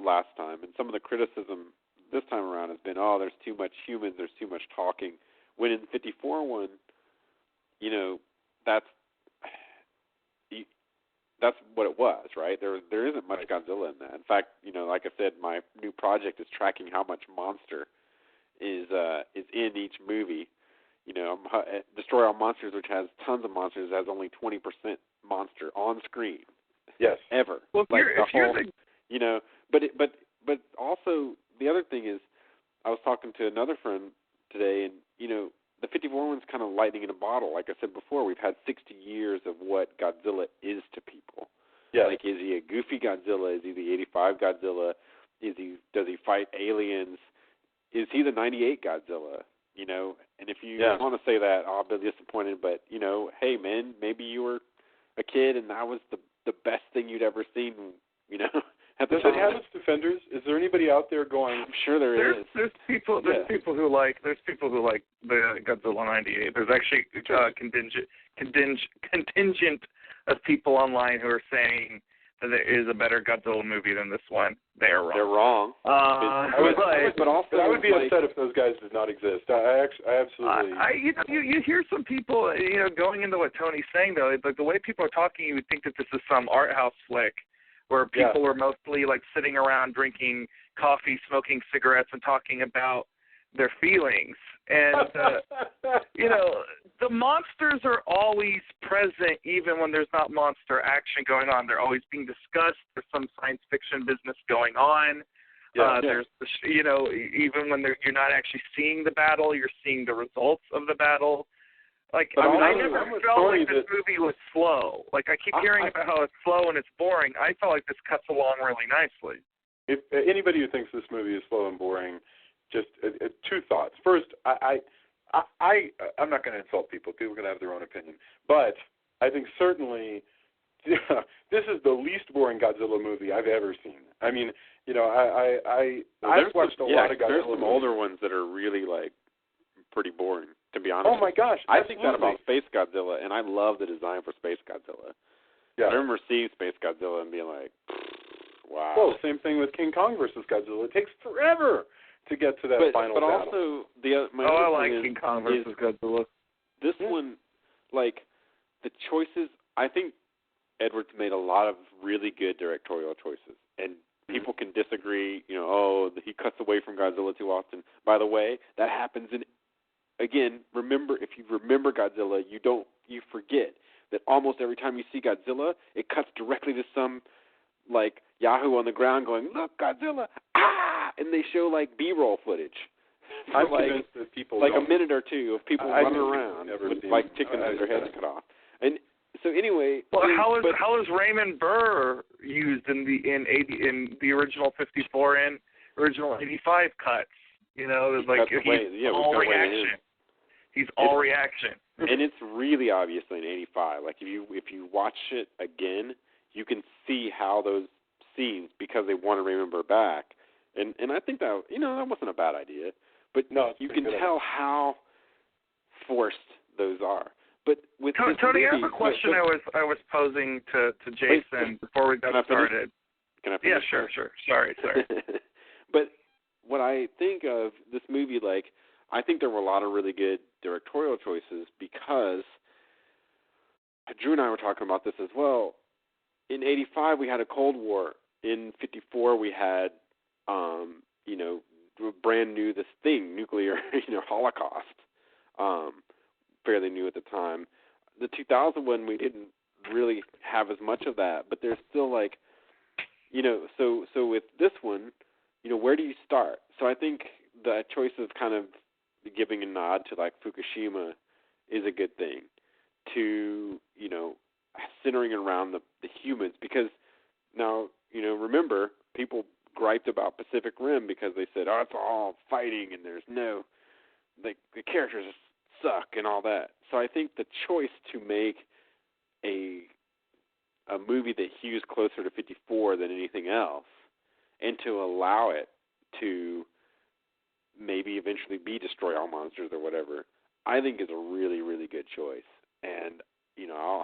last time, and some of the criticism this time around has been, there's too much humans, there's too much talking. When in the 54 one, you know, that's what it was, right? There isn't much Godzilla in that. In fact, you know, like I said, my new project is tracking how much monster is in each movie. You know, Destroy All Monsters, which has tons of monsters, has only 20% monster on screen. Yes. Ever. Well, you know, but also the other thing is, I was talking to another friend today, and you know, the 54 one's kind of lightning in a bottle. Like I said before, we've had 60 years of what Godzilla is to people. Yeah. Like, is he a goofy Godzilla? Is he the 85 Godzilla? Does he fight aliens? Is he the 98 Godzilla? You know, and if you want to say that, I'll be disappointed. But you know, hey man, maybe you were a kid and that was the best thing you'd ever seen. You know. Does it have its defenders? Is there anybody out there going? I'm sure there is. There's people who like the Godzilla 98. There's actually contingent of people online who are saying that there is a better Godzilla movie than this one. They're wrong. But also, I would be upset if those guys did not exist. I absolutely. You hear some people, you know, going into what Tony's saying though. Like the way people are talking, you would think that this is some art house flick, where people were mostly like sitting around drinking coffee, smoking cigarettes, and talking about their feelings. And, you know, the monsters are always present even when there's not monster action going on. They're always being discussed. There's some science fiction business going on. There's, you know, even when you're not actually seeing the battle, you're seeing the results of the battle. Like, I never felt like this movie was slow. Like, I keep hearing about how it's slow and it's boring. I felt like this cuts along really nicely. If anybody who thinks this movie is slow and boring, just two thoughts. First, I'm not going to insult people. People are going to have their own opinion. But I think certainly this is the least boring Godzilla movie I've ever seen. I mean, you know, I've watched a lot of Godzilla There's some movies. older ones that are really, like, pretty boring, to be honest. Oh, my gosh. I think that about Space Godzilla, and I love the design for Space Godzilla. Yeah. I remember seeing Space Godzilla and being like, wow. Well, same thing with King Kong versus Godzilla. It takes forever to get to that final battle. But also, I like King Kong versus Godzilla. This one, like, the choices, I think Edwards made a lot of really good directorial choices. And people can disagree, you know, he cuts away from Godzilla too often. By the way, that happens in, again, if you remember Godzilla, you forget that almost every time you see Godzilla, it cuts directly to some, like, Yahoo on the ground going, look, Godzilla, ah! And they show, like, B-roll footage. I'm convinced that people like a minute or two of people running around with, like, chickens with their heads cut off. And so anyway, well, how is Raymond Burr used in the original 54 and original 85 cuts? You know, like he's all reaction. He's all reaction. And it's really obviously in 85. Like if you watch it again, you can see how those scenes, because they want to remember back. And I think that, you know, that wasn't a bad idea. But no, you can tell how forced those are. But with Tony, I have a question I was posing to Jason before we got started. Can I finish? Yeah, sure. Sorry. But what I think of this movie, like, I think there were a lot of really good directorial choices because Drew and I were talking about this as well. In 85, we had a Cold War. In 54, we had, you know, brand new, this thing, nuclear, you know, Holocaust. fairly new at the time. The 2000 one, we didn't really have as much of that, but there's still like, you know, so with this one, you know, where do you start? So I think the choice of kind of giving a nod to like Fukushima is a good thing, to, you know, centering around the humans, because now, you know, remember, people griped about Pacific Rim because they said, oh, it's all fighting and there's no, the characters suck and all that. So I think the choice to make a movie that hews closer to 54 than anything else, and to allow it to maybe eventually be Destroy All Monsters or whatever, I think is a really, really good choice. And, you know,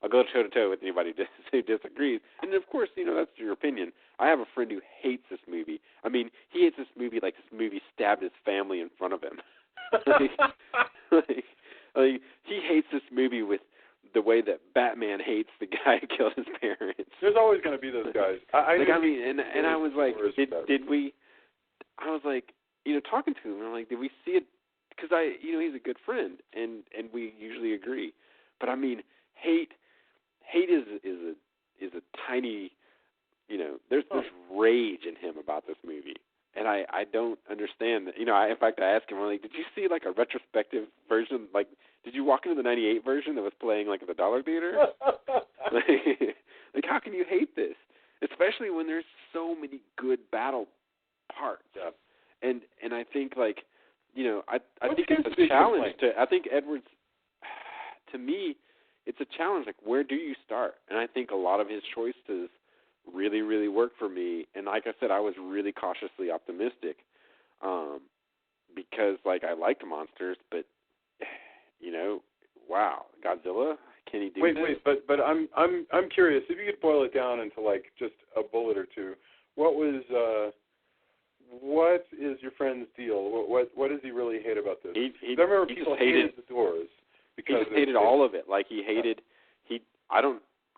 I'll go toe-to-toe with anybody who disagrees. And, of course, you know, that's your opinion. I have a friend who hates this movie. I mean, he hates this movie like this movie stabbed his family in front of him. like, he hates this movie with the way that Batman hates the guy who killed his parents. There's always going to be those guys. I was like, did we? I was like, you know, talking to him, I'm like, did we see it? Because you know, he's a good friend, and we usually agree. But I mean, hate is a tiny, you know, there's rage in him about this movie. And I don't understand that. You know, in fact, I asked him, I'm like, did you see like a retrospective version? Like, did you walk into the '98 version that was playing like at the Dollar Theater? like, how can you hate this? Especially when there's so many good battle parts. Yeah. And I think, like, you know, I think it's a challenge I think Edwards, to me, it's a challenge. Like, where do you start? And I think a lot of his choices really, really worked for me. And like I said, I was really cautiously optimistic, because, like, I liked monsters, but, you know, wow, Godzilla, can he do this? Wait, but I'm curious, if you could boil it down into like just a bullet or two, what is your friend's deal? What does he really hate about this? I remember people hated the Doors because he just hated all of it. Like, he hated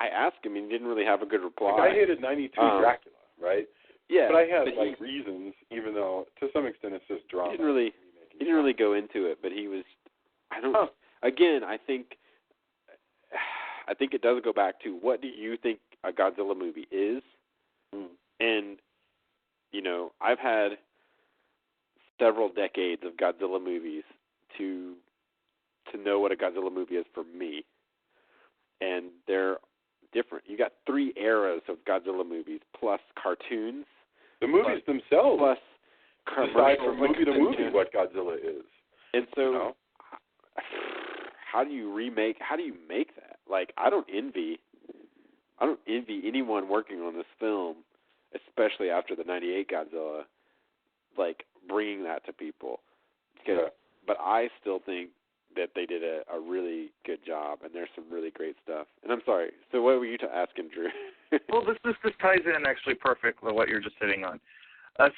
I asked him, and he didn't really have a good reply. Like, I hated 92 Dracula, right? Yeah, but I had reasons, even though to some extent it's just drama. He didn't really go into it, but he was. Again, I think it does go back to, what do you think a Godzilla movie is? And, you know, I've had several decades of Godzilla movies to know what a Godzilla movie is for me. And they're different. You got 3 eras of Godzilla movies, plus cartoons. The movies themselves plus decide from movie to movie what Godzilla is. And so, you know, how do you make that? Like, I don't envy anyone working on this film, especially after the '98 Godzilla, like, bringing that to people. But I still think that they did a really good job, and there's some really great stuff. And I'm sorry, so what were you asking, Drew? Well, this ties in actually perfect with what you're just hitting on.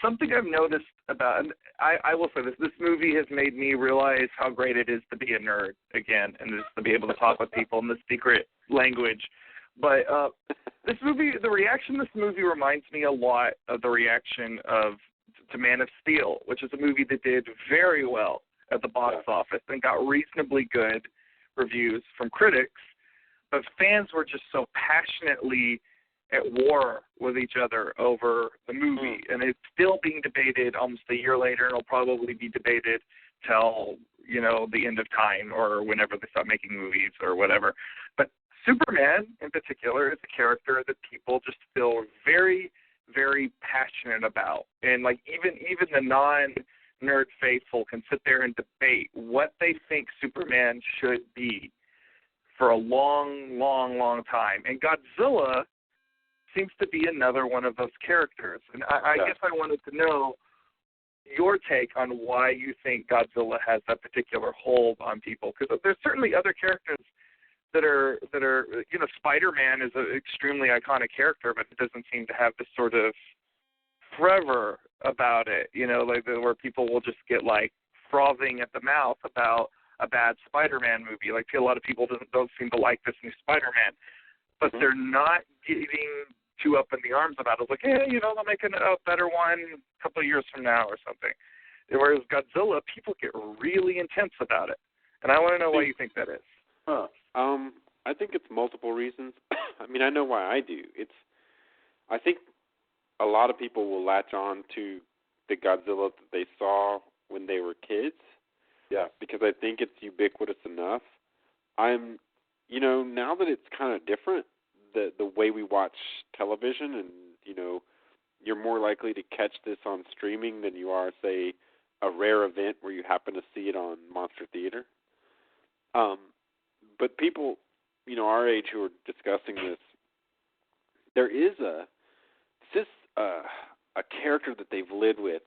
Something I've noticed about, and I will say this movie has made me realize how great it is to be a nerd again, and just to be able to talk with people in the secret language. But this movie, the reaction to this movie reminds me a lot of the reaction to Man of Steel, which is a movie that did very well at the box office and got reasonably good reviews from critics, but fans were just so passionately at war with each other over the movie, and it's still being debated almost a year later, and it'll probably be debated till, you know, the end of time or whenever they stop making movies or whatever. But Superman in particular is a character that people just feel very, very passionate about, and like even the non-nerd faithful can sit there and debate what they think Superman should be for a long, long, long time. And Godzilla seems to be another one of those characters. And I guess I wanted to know your take on why you think Godzilla has that particular hold on people, because there's certainly other characters that are you know, Spider-Man is an extremely iconic character, but it doesn't seem to have this sort of fervor about it, you know, like where people will just get like frothing at the mouth about a bad Spider-Man movie. Like, a lot of people don't seem to like this new Spider-Man, but they're not getting too up in the arms about it. It's like, hey, you know, they'll make a better one a couple of years from now or something. Whereas Godzilla, people get really intense about it. And I want to know why you think that is. Huh. I think it's multiple reasons. I mean, I know why I do. I think a lot of people will latch on to the Godzilla that they saw when they were kids. Yeah. Because I think it's ubiquitous enough. Now that it's kind of different, the way we watch television, and, you're more likely to catch this on streaming than you are, say, a rare event where you happen to see it on Monster Theater. But people, our age who are discussing this, there is a character that they've lived with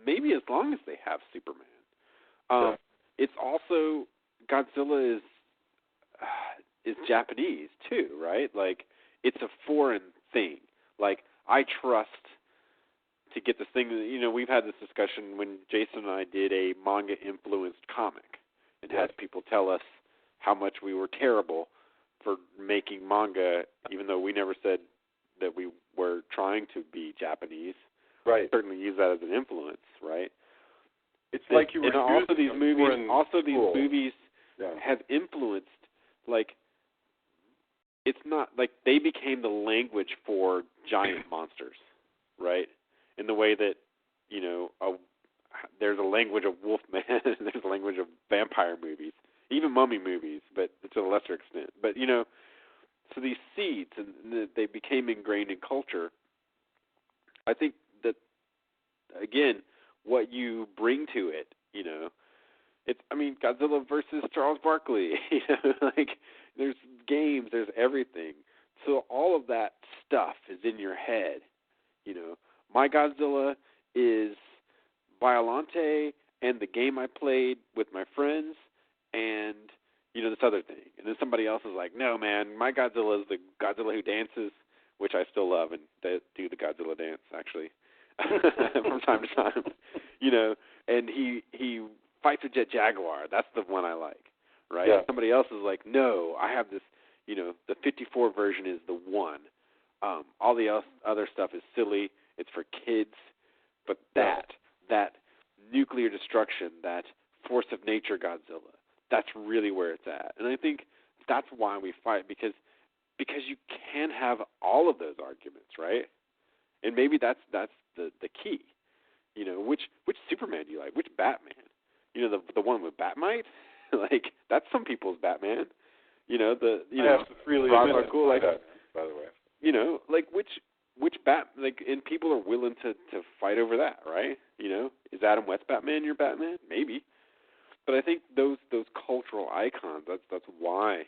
maybe as long as they have Superman. Yeah. It's also, Godzilla is Japanese too, right? Like, it's a foreign thing. Like, I trust to get this thing, we've had this discussion when Jason and I did a manga-influenced comic and had people tell us how much we were terrible for making manga, even though we never said that we were trying to be Japanese. Right. Certainly use that as an influence, right? It's like you were also these movies yeah. have influenced, like, it's not like they became the language for giant monsters, right? In the way that, there's a language of Wolfman, there's a language of vampire movies, even mummy movies, but to a lesser extent. But, so these seeds, and they became ingrained in culture. I think that, again, what you bring to it, Godzilla versus Charles Barkley, like, there's games, there's everything. So all of that stuff is in your head, My Godzilla is Violante and the game I played with my friends and, this other thing. And then somebody else is like, no, man, my Godzilla is the Godzilla who dances, which I still love, and they do the Godzilla dance, actually, from time to time, and he fights a jet jaguar. That's the one I like, right? Yeah. Somebody else is like, no, I have this, the 54 version is the one. All the other stuff is silly. It's for kids. But that nuclear destruction, that force of nature Godzilla, that's really where it's at. And I think that's why we fight, because you can have all of those arguments, right? And maybe that's the key. Which Superman do you like? Which Batman? The one with Batmite? Like, that's some people's Batman. I have to freely admit cool, like, that, by the way. Like, which and people are willing to fight over that, right? Is Adam West Batman your Batman? Maybe. But I think those cultural icons, that's why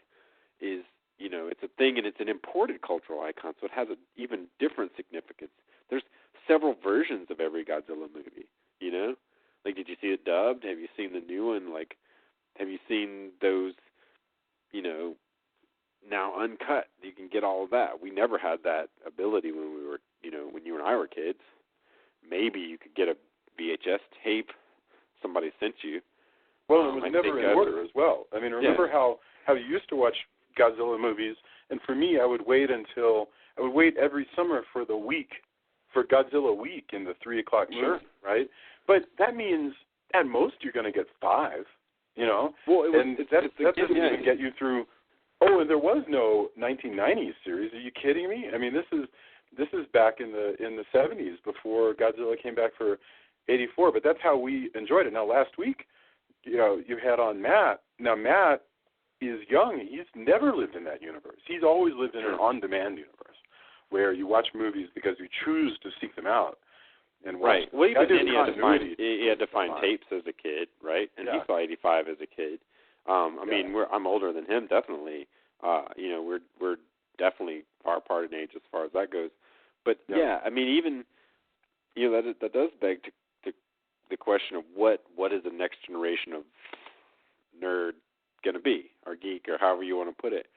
is, it's a thing, and it's an imported cultural icon, so it has an even different significance. There's several versions of every Godzilla movie, Like, did you see it dubbed? Have you seen the new one? Like, have you seen those, now uncut? You can get all of that. We never had that ability when we were, when you and I were kids. Maybe you could get a VHS tape somebody sent you. Well, it was never in order as well. I mean, remember how you used to watch Godzilla movies, and for me, I would wait every summer for the week, for Godzilla week in the 3 o'clock movie, right? But that means at most you're going to get 5, Well, that doesn't even get you through. Oh, and there was no 1990s series. Are you kidding me? I mean, this is back in the 70s before Godzilla came back for 84. But that's how we enjoyed it. Now, last week, you had on Matt. Now, Matt is young. He's never lived in that universe. He's always lived in an on-demand universe where you watch movies because you choose to seek them out. And right. Well, even then he had to find fine. tapes as a kid, right? And yeah. he saw 85 as a kid. I mean, I'm older than him, definitely. We're definitely far apart in age as far as that goes. But I mean, even that does beg to the question of what is the next generation of nerd going to be, or geek, or however you want to put it.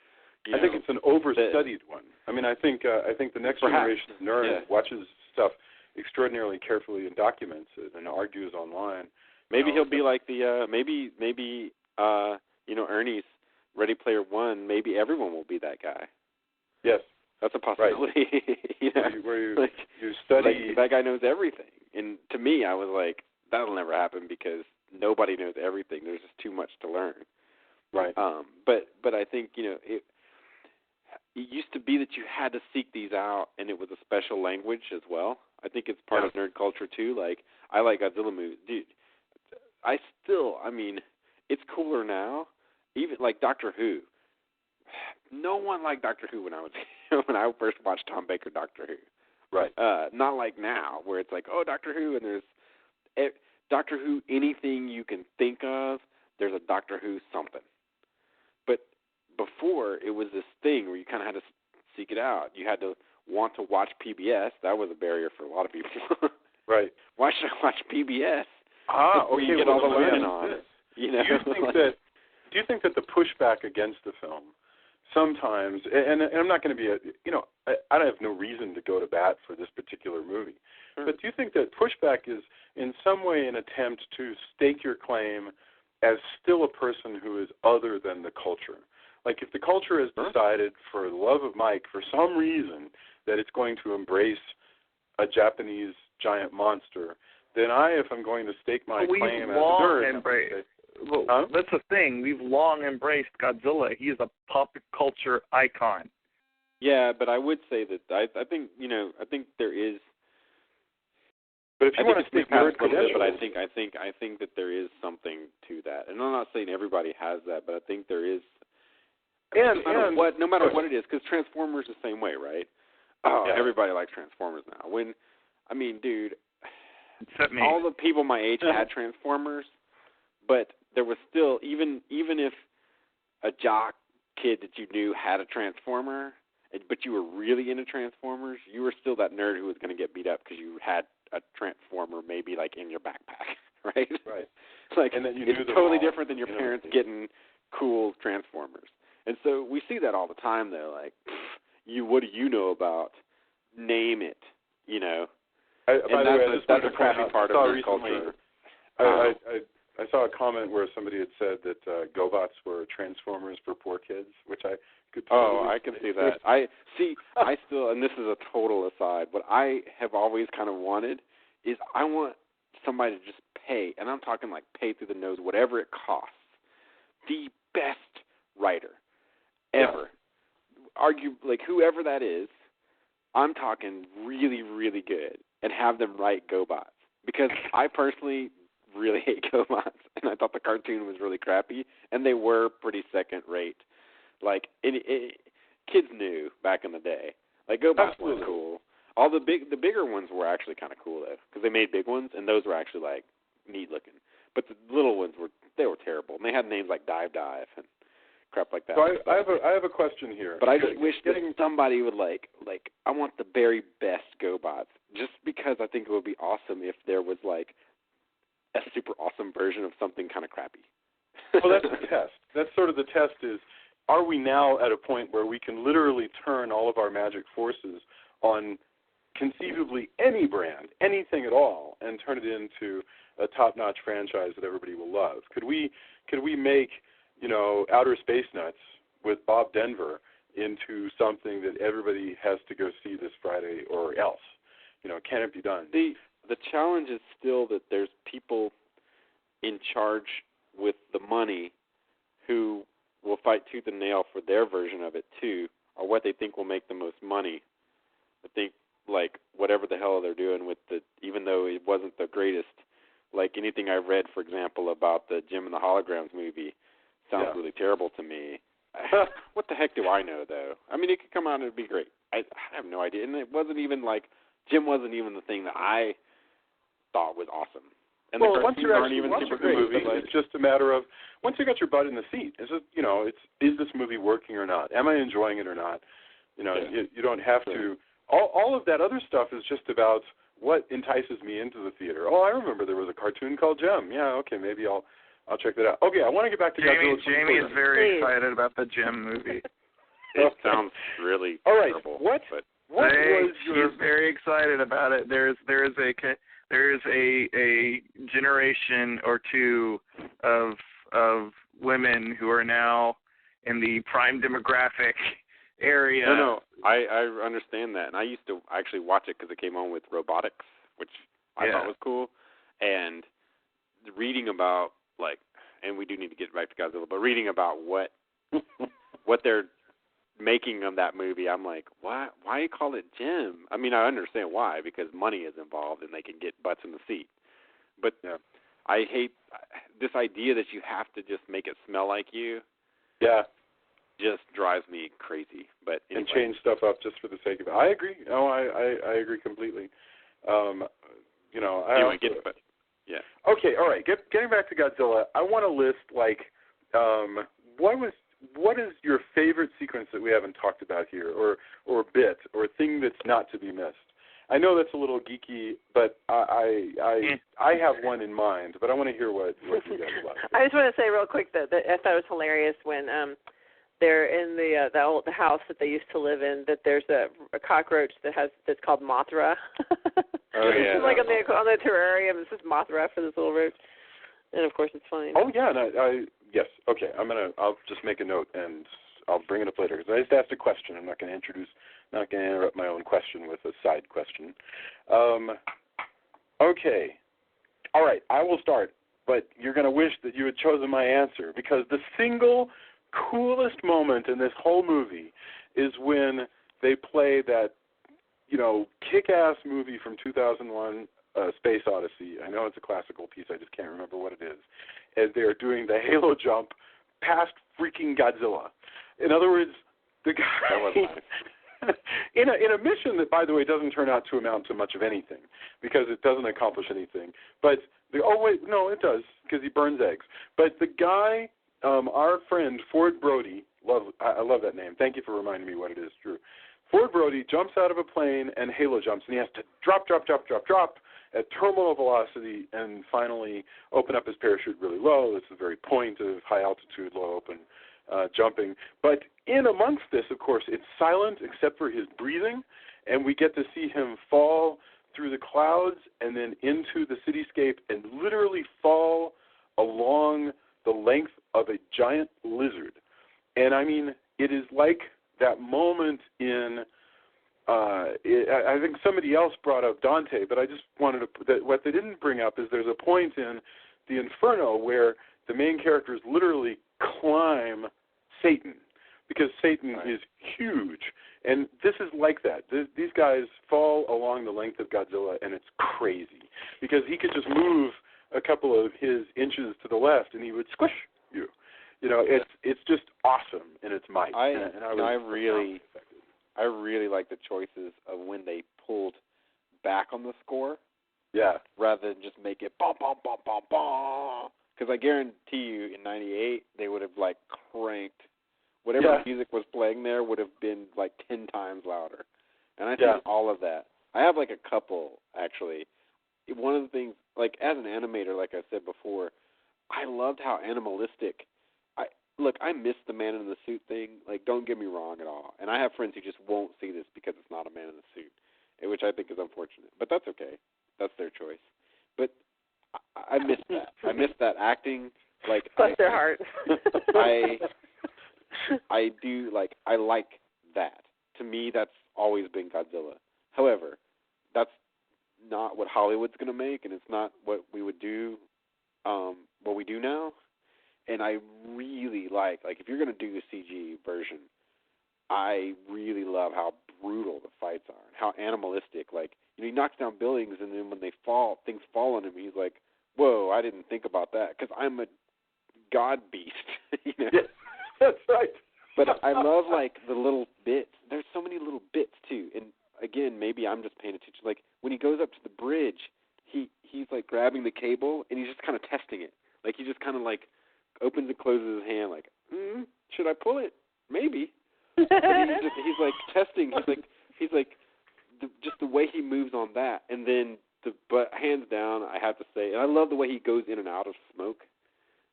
I think it's an overstudied one. I mean, I think the next generation of nerd watches stuff extraordinarily carefully and documents it and argues online. Maybe he'll be like the maybe Ernie's Ready Player One. Maybe everyone will be that guy. Yes, that's a possibility. Right. Where you study. Like, that guy knows everything, and to me, I was like, that'll never happen because nobody knows everything. There's just too much to learn. Right. But I think, it used to be that you had to seek these out, and it was a special language as well. I think it's part of nerd culture too. Like, I like Godzilla movies, dude. It's cooler now. Even like Doctor Who. No one liked Doctor Who when I was when I first watched Tom Baker Doctor Who. Right. Not like now, where it's like, oh, Doctor Who, and there's Doctor Who, anything you can think of, there's a Doctor Who something. But before, it was this thing where you kind of had to seek it out. You had to want to watch PBS. That was a barrier for a lot of people. Right. Why should I watch PBS? Okay. You get all the learning on it. Do you think that the pushback against the film sometimes, and I'm not going to be I have no reason to go to bat for this particular movie, but do you think that pushback is in some way an attempt to stake your claim as still a person who is other than the culture? Like, if the culture has decided, for the love of Mike, for some reason, that it's going to embrace a Japanese giant monster, then if I'm going to stake my claim as a nerd, that's the thing. We've long embraced Godzilla. He is a pop culture icon. Yeah, but I would say that I think there is. But if you want to stake nerd credentials, but I think that there is something to that, and I'm not saying everybody has that, but I think there is. No matter what it is, because Transformers the same way, right? Everybody likes Transformers now. Dude, except me. All the people my age had Transformers, but there was still, even if a jock kid that you knew had a Transformer, but you were really into Transformers, you were still that nerd who was going to get beat up because you had a Transformer maybe like in your backpack, right? Right. Like, and then it's totally different than your parents getting cool Transformers. And so we see that all the time, though. Like, what do you know about? Name it, By the way, that's a crappy part of our culture. I saw a comment where somebody had said that GoBots were Transformers for poor kids, which I could totally I can see that. I still, and this is a total aside, what I have always kind of wanted is I want somebody to just pay, and I'm talking like pay through the nose, whatever it costs, the best writer ever. Argue, like, whoever that is, I'm talking really, really good, and have them write GoBots. Because I personally really hate GoBots, and I thought the cartoon was really crappy, and they were pretty second-rate. Like, kids knew back in the day. Like, GoBots were cool. All the bigger ones were actually kind of cool, though, because they made big ones, and those were actually, like, neat-looking. But the little ones were terrible, and they had names like Dive and crap like that. So I have a question here. But I just wish that somebody would like I want the very best GoBots, just because I think it would be awesome if there was like a super awesome version of something kind of crappy. Well, that's the test. That's sort of the test is, are we now at a point where we can literally turn all of our magic forces on conceivably any brand, anything at all, and turn it into a top-notch franchise that everybody will love? Could we make Outer Space Nuts with Bob Denver into something that everybody has to go see this Friday or else? Can it be done? The challenge is still that there's people in charge with the money who will fight tooth and nail for their version of it too, or what they think will make the most money. I think, like, whatever the hell they're doing with even though it wasn't the greatest, like anything I've read, for example, about the Jim and the Holograms movie, sounds really terrible to me. What the heck do I know, though? It could come out and it'd be great. I have no idea. And it wasn't even like, Jim wasn't even the thing that I thought was awesome. And well, the once you're aren't actually even watching super the great, movie, but, like, it's just a matter of, once you got your butt in the seat, is this movie working or not? Am I enjoying it or not? You don't have to. All of that other stuff is just about what entices me into the theater. Oh, I remember there was a cartoon called Jem. Yeah, okay, maybe I'll check that out. Okay, I want to get back to Godzilla. Jamie is very excited about the Jem movie. It sounds really terrible. What was your... He's very excited about it. There is a generation or two of women who are now in the prime demographic area. No, I understand that, and I used to actually watch it because it came on with robotics, which I thought was cool, and reading about, like, and we do need to get back to Godzilla, but reading about what they're making of that movie, I'm like, why you call it Jim? I mean, I understand why, because money is involved and they can get butts in the seat. But I hate this idea that you have to just make it smell like you. Yeah. Just drives me crazy. But anyway. And change stuff up just for the sake of it. I agree. No, I agree completely. Anyway, yeah. Okay, all right. Getting back to Godzilla, I want to list what is your favorite sequence that we haven't talked about here, or bit, or thing that's not to be missed? I know that's a little geeky, but I have one in mind, but I want to hear what you guys like. I just want to say real quick that I thought it was hilarious when they're in the house that they used to live in, that there's a cockroach that's called Mothra. Oh yeah. It's like on the terrarium, it says Mothra for this little roach, and of course it's fine. Oh yeah, yes. Okay, I'll just make a note and I'll bring it up later because I just asked a question. I'm not going to interrupt my own question with a side question. Okay. All right, I will start, but you're going to wish that you had chosen my answer, because the single coolest moment in this whole movie is when they play that, kick-ass movie from 2001, Space Odyssey. I know it's a classical piece, I just can't remember what it is. As they're doing the halo jump past freaking Godzilla. In other words, the guy in a mission that, by the way, doesn't turn out to amount to much of anything, because it doesn't accomplish anything. But it does, because he burns eggs. But the guy, our friend Ford Brody, I love that name. Thank you for reminding me what it is, Drew. Ford Brody jumps out of a plane and halo jumps, and he has to drop at terminal velocity and finally open up his parachute really low. This is the very point of high altitude, low open jumping. But in amongst this, of course, it's silent except for his breathing, and we get to see him fall through the clouds and then into the cityscape and literally fall along the length of a giant lizard. And I mean, it is like that moment in I think somebody else brought up Dante, but I just wanted to what they didn't bring up is there's a point in the Inferno where the main characters literally climb Satan, because Satan is huge, and this is like that. These guys fall along the length of Godzilla, and it's crazy, because he could just move a couple of his inches to the left, and he would squish you. It's just awesome in its might. I really like the choices of when they pulled back on the score. Yeah. Rather than just make it bum bum bum bum bum. Because I guarantee you, in '98 they would have cranked whatever music was playing there would have been 10 times louder. And I think all of that. I have a couple actually. One of the things, as an animator, like I said before, I loved how animalistic. I miss the man in the suit thing. Don't get me wrong at all. And I have friends who just won't see this because it's not a man in the suit, which I think is unfortunate. But that's okay. That's their choice. But I miss that. I miss that acting. Bless their heart. I do I like that. To me, that's always been Godzilla. However, that's not what Hollywood's going to make, and it's not what we would do. What we do now. And I really like if you're going to do a CG version, I really love how brutal the fights are and how animalistic. He knocks down buildings, and then when they fall, things fall on him. He's like, "Whoa, I didn't think about that," because I'm a god beast. Yeah, that's right. But I love the little bits. There's so many little bits too. And again, maybe I'm just paying attention. When he goes up to the bridge, he's grabbing the cable, and he's just kind of testing it. He just kind of opens and closes his hand should I pull it? Maybe. But he's testing. He's just the way he moves on that. And then but hands down, I have to say, and I love the way he goes in and out of smoke.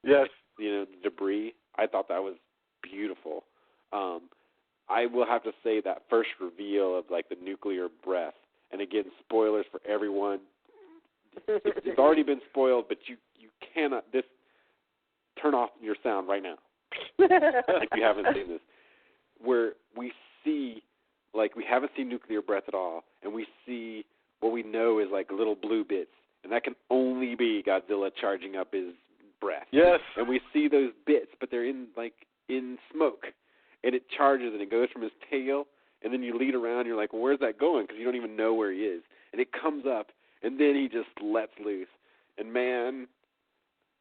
Yes. The debris. I thought that was beautiful. I will have to say that first reveal of the nuclear breath, and again, spoilers for everyone. It's already been spoiled, but you cannot turn off your sound right now. If you haven't seen this, where we see we haven't seen nuclear breath at all, and we see what we know is little blue bits, and that can only be Godzilla charging up his breath. Yes. And we see those bits, but they're in smoke, and it charges and it goes from his tail, and then you lead around. You're like, well, where's that going? Because you don't even know where he is, and it comes up, and then he just lets loose. And man,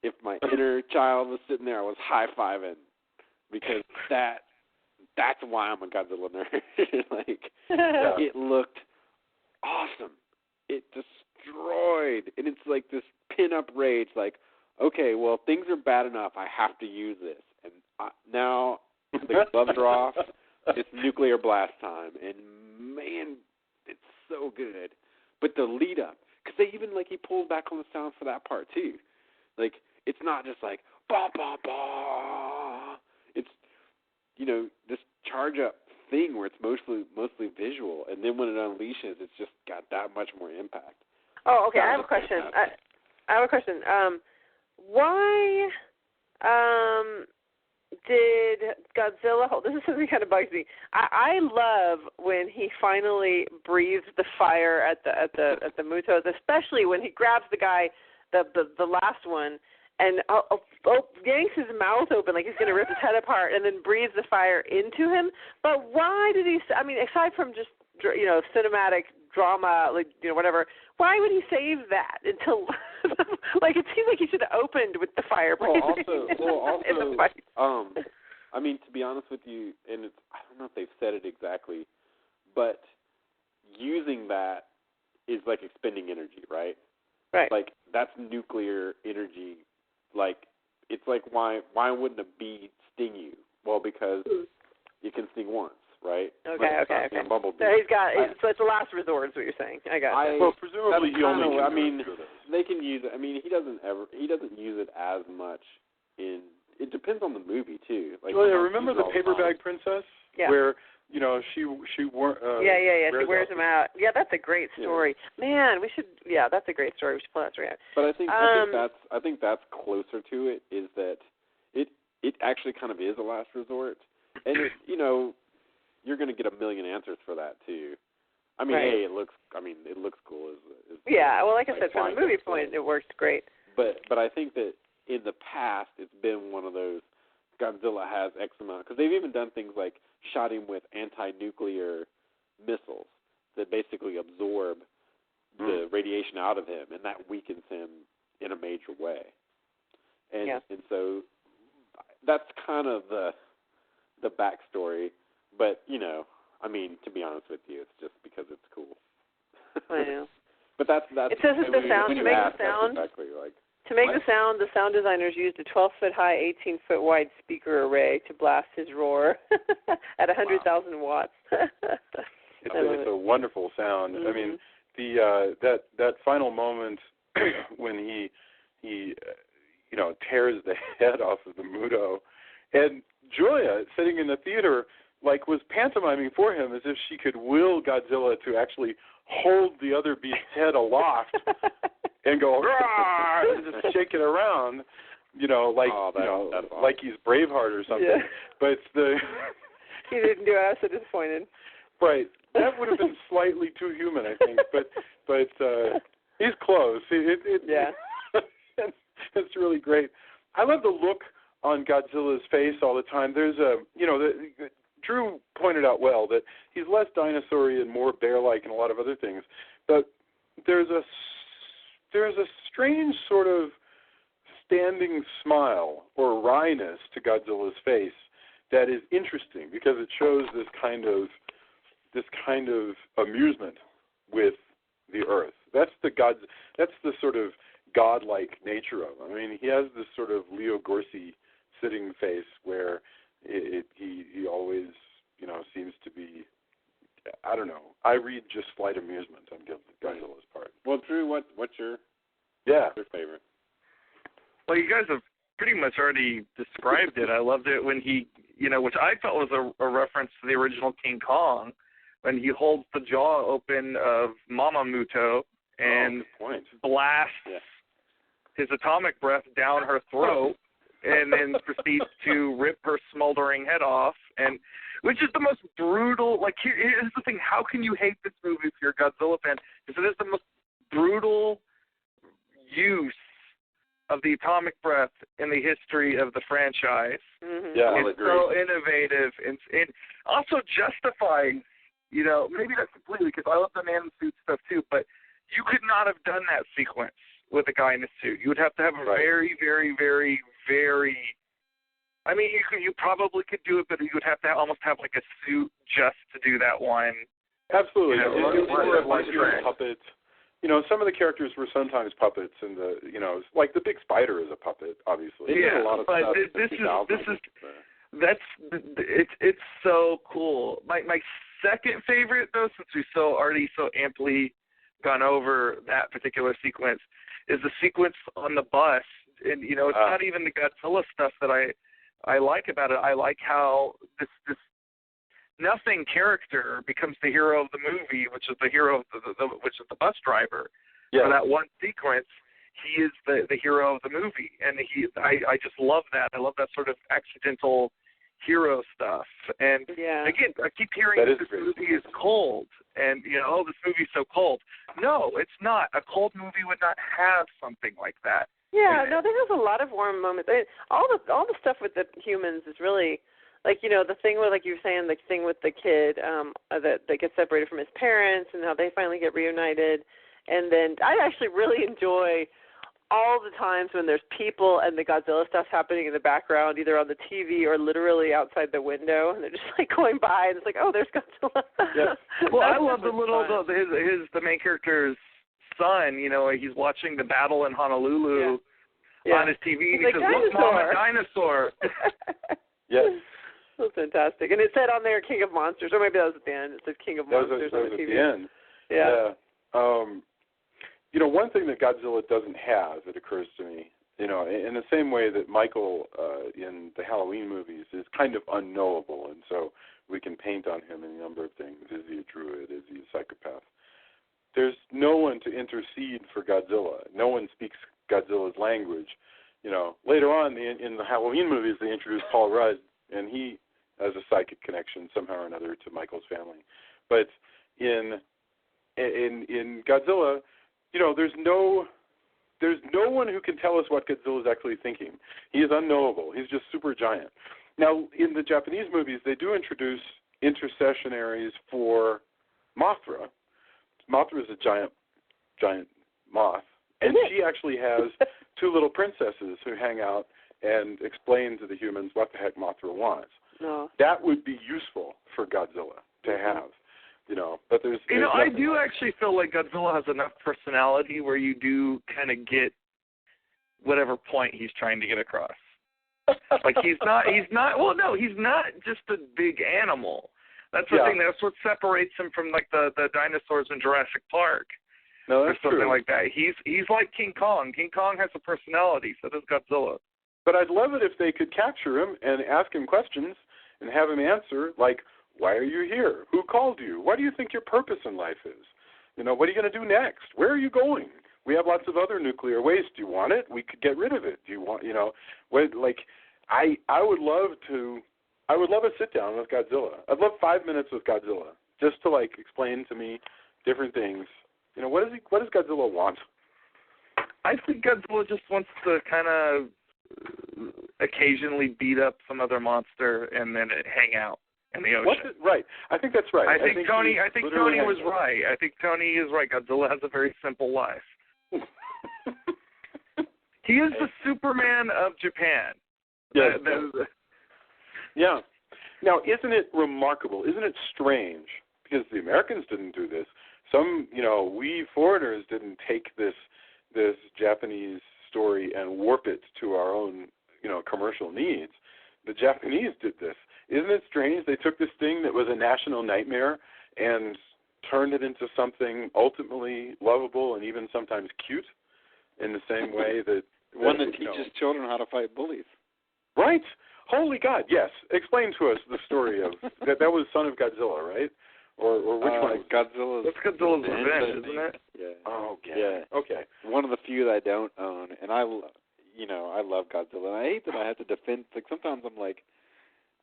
if my inner child was sitting there, I was high-fiving, because that's why I'm a Godzilla nerd. It looked awesome. It destroyed, and it's like this pin-up rage, like, okay, well, things are bad enough, I have to use this. And now the gloves are off, it's nuclear blast time, and man, it's so good. But the lead-up, because they even, he pulls back on the sound for that part, too. It's not just like, ba, ba, ba. It's, this charge-up thing where it's mostly visual, and then when it unleashes, it's just got that much more impact. Oh, okay. I have a question. I have a question. Why did Godzilla hold? This is something that kind of bugs me. I love when he finally breathes the fire at the Mutos, especially when he grabs the guy, the last one, and yanks his mouth open like he's going to rip his head apart, and then breathes the fire into him. But why did he? I mean, aside from just cinematic drama, whatever. Why would he save that until? It seems like he should have opened with the fire. Also, in the fight. I mean, to be honest with you, and I don't know if they've said it exactly, but using that is like expending energy, right? Right. That's nuclear energy. It's like why wouldn't a bee sting you? Well, because it can sting once, right? Okay. Bumblebee. So so it's a last resort, is what you're saying. I got it. Well, presumably he only. They can use it. I mean, he doesn't use it as much in. It depends on the movie too. Remember the Paper Bag Princess? Yeah. Where she wore. She wears him out. Yeah, that's a great story. Yeah. Man, we should. Yeah, that's a great story. We should pull that story out. But I think that's closer to it. Is that it actually kind of is a last resort, and you're going to get a million answers for that too. I mean, hey, it looks cool. Well, like I said, from the movie point, it works great. But I think that in the past, it's been one of those. Godzilla has X amount, because they've even done things like shot him with anti-nuclear missiles that basically absorb the radiation out of him, and that weakens him in a major way. And so that's kind of the backstory. But I mean, to be honest with you, it's just because it's cool. I know. But that's. It says the sound to make the sound. Exactly To make the sound designers used a 12-foot-high, 18-foot-wide speaker array to blast his roar at 100,000 watts. It's a wonderful sound. I mean, the that final moment when he tears the head off of the Muto, and Julia sitting in the theater was pantomiming for him as if she could will Godzilla to actually hold the other beast's head aloft and go "Rawr!" and just shake it around, like he's Braveheart or something. Yeah. But he didn't do it. I was so disappointed. Right, that would have been slightly too human, I think. But he's close. It's really great. I love the look on Godzilla's face all the time. There's Drew pointed out well that he's less dinosaur-y and more bear-like and a lot of other things. But there's a strange sort of standing smile or wryness to Godzilla's face that is interesting because it shows this kind of amusement with the Earth. That's the sort of godlike nature of him. I mean, he has this sort of Leo Gorsi sitting face where he always, seems to be, I don't know. I read just slight amusement on Godzilla's part. Well, Drew, what's your favorite? Well, you guys have pretty much already described it. I loved it when he, which I felt was a reference to the original King Kong, when he holds the jaw open of Mama Muto and blasts his atomic breath down her throat and then proceeds to rip her smoldering head off, and which is the most brutal. Here's the thing: how can you hate this movie if you're a Godzilla fan? Because it is the most brutal use of the atomic breath in the history of the franchise. Mm-hmm. Yeah, I'll It's agree. so innovative and also justifies, maybe not completely because I love the man in the suit stuff too, but you could not have done that sequence with a guy in a suit. You would have to have a very, very, very, very. I mean, you probably could do it, but you would have to almost have like a suit just to do that one. Absolutely. Right. Puppets. Some of the characters were sometimes puppets, and like the big spider is a puppet, obviously. They did a lot of but stuff it's so cool. My second favorite, though, since we've already so amply gone over that particular sequence, is the sequence on the bus. And it's not even the Godzilla stuff that I like about it. I like how this nothing character becomes the hero of the movie, which is the hero of which is the bus driver. Yeah. For that one sequence, he is the hero of the movie, and I just love that. I love that sort of accidental hero stuff. And again, I keep hearing this movie is cold, and this movie's so cold. No, it's not. A cold movie would not have something like that. Yeah, no, there was a lot of warm moments. All the stuff with the humans is really. Like, the thing with, like you were saying, the thing with the kid that gets separated from his parents and how they finally get reunited. And then I actually really enjoy all the times when there's people and the Godzilla stuff's happening in the background, either on the TV or literally outside the window. And they're just, like, going by, and it's like, oh, there's Godzilla. Yeah. Well, I love the main character's son, he's watching the battle in Honolulu on his TV. And he says, look, Mom, a dinosaur. Yes. That was fantastic. And it said on there King of Monsters, or maybe that was at the end. It said King of Monsters on the TV. That was at the end. Yeah. One thing that Godzilla doesn't have, it occurs to me, in the same way that Michael in the Halloween movies is kind of unknowable, and so we can paint on him in a number of things. Is he a druid? Is he a psychopath? There's no one to intercede for Godzilla. No one speaks Godzilla's language. Later on in the Halloween movies, they introduce Paul Rudd, and he has a psychic connection somehow or another to Michael's family. But in Godzilla, there's no one who can tell us what Godzilla is actually thinking. He is unknowable. He's just super giant. Now, in the Japanese movies, they do introduce intercessionaries for Mothra. Mothra is a giant moth, and she actually has two little princesses who hang out and explain to the humans what the heck Mothra wants. No. That would be useful for Godzilla to have, But there's I do actually feel like Godzilla has enough personality where you do kind of get whatever point he's trying to get across. Like he's not just a big animal. That's the thing. That's what separates him from like the dinosaurs in Jurassic Park. No, that's or something true. like that. He's like King Kong. King Kong has a personality, so does Godzilla. But I'd love it if they could capture him and ask him questions and have him answer, like, why are you here? Who called you? What do you think your purpose in life is? What are you going to do next? Where are you going? We have lots of other nuclear waste. Do you want it? We could get rid of it. Do you want, I would love a sit down with Godzilla. I'd love 5 minutes with Godzilla just to, explain to me different things. What does Godzilla want? I think Godzilla just wants to kind of occasionally beat up some other monster and then hang out in the ocean. Right. I think that's right. I think Tony was right. I think Tony is right. Godzilla has a very simple life. He is the Superman of Japan. Yes. Yeah. Now, isn't it remarkable? Isn't it strange? Because the Americans didn't do this. Some, we foreigners didn't take this Japanese story and warp it to our own, commercial needs. The Japanese did this. Isn't it strange? They took this thing that was a national nightmare and turned it into something ultimately lovable and even sometimes cute in the same way that... One that teaches children how to fight bullies. Right. Holy God, yes. Explain to us the story of... that was Son of Godzilla, right? Or which one? Godzilla's... That's Godzilla's Revenge, isn't it? Yeah. Oh, okay. Yeah. Okay. One of the few that I don't own, and I love Godzilla. And I hate that I have to defend... sometimes I'm like,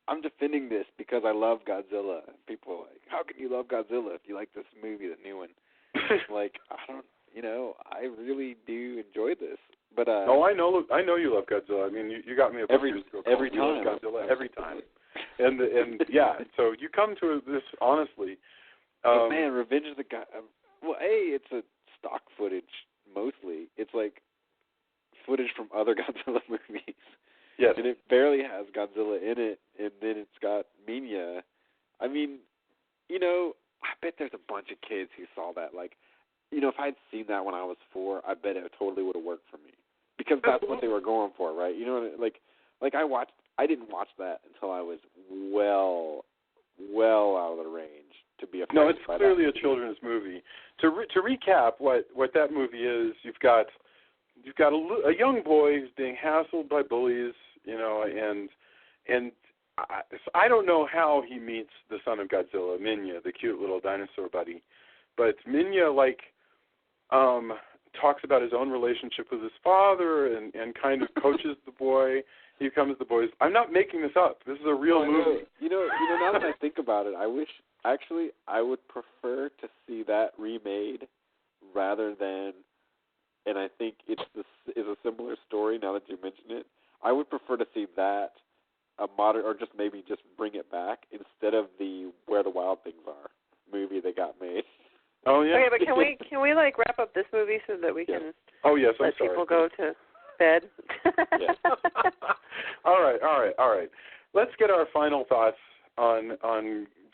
I'm defending this because I love Godzilla. And people are like, how can you love Godzilla if you like this movie, the new one? I don't... I really do enjoy this. But oh, I know you love Godzilla. I mean, you got me a book years ago called every time Godzilla every time, and yeah. So you come to this honestly. But man, Revenge of the God. Well, it's a stock footage mostly. It's like footage from other Godzilla movies. Yes. And it barely has Godzilla in it, and then it's got Minya. I mean, you know, I bet there's a bunch of kids who saw that. Like, you know, if I'd seen that when I was 4, I bet it totally would have worked for me. Because that's what they were going for, right? You know, like I didn't watch that until I was well out of the range to be affected. No, it's clearly a children's movie. To recap, what that movie is, you've got a young boy who's being hassled by bullies, you know, and I don't know how he meets the son of Godzilla, Minya, the cute little dinosaur buddy, but Minya talks about his own relationship with his father and kind of coaches the boy. He becomes the boy's. I'm not making this up. This is a real movie. You know, now that I think about it, I would prefer to see that remade rather than, and I think is a similar story now that you mention it. I would prefer to see that a modern, or just maybe just bring it back instead of the Where the Wild Things Are movie that got made. Oh yeah. Okay, but can we like wrap up this movie so that we can yes, let people go to bed? Yes. All right. Let's get our final thoughts on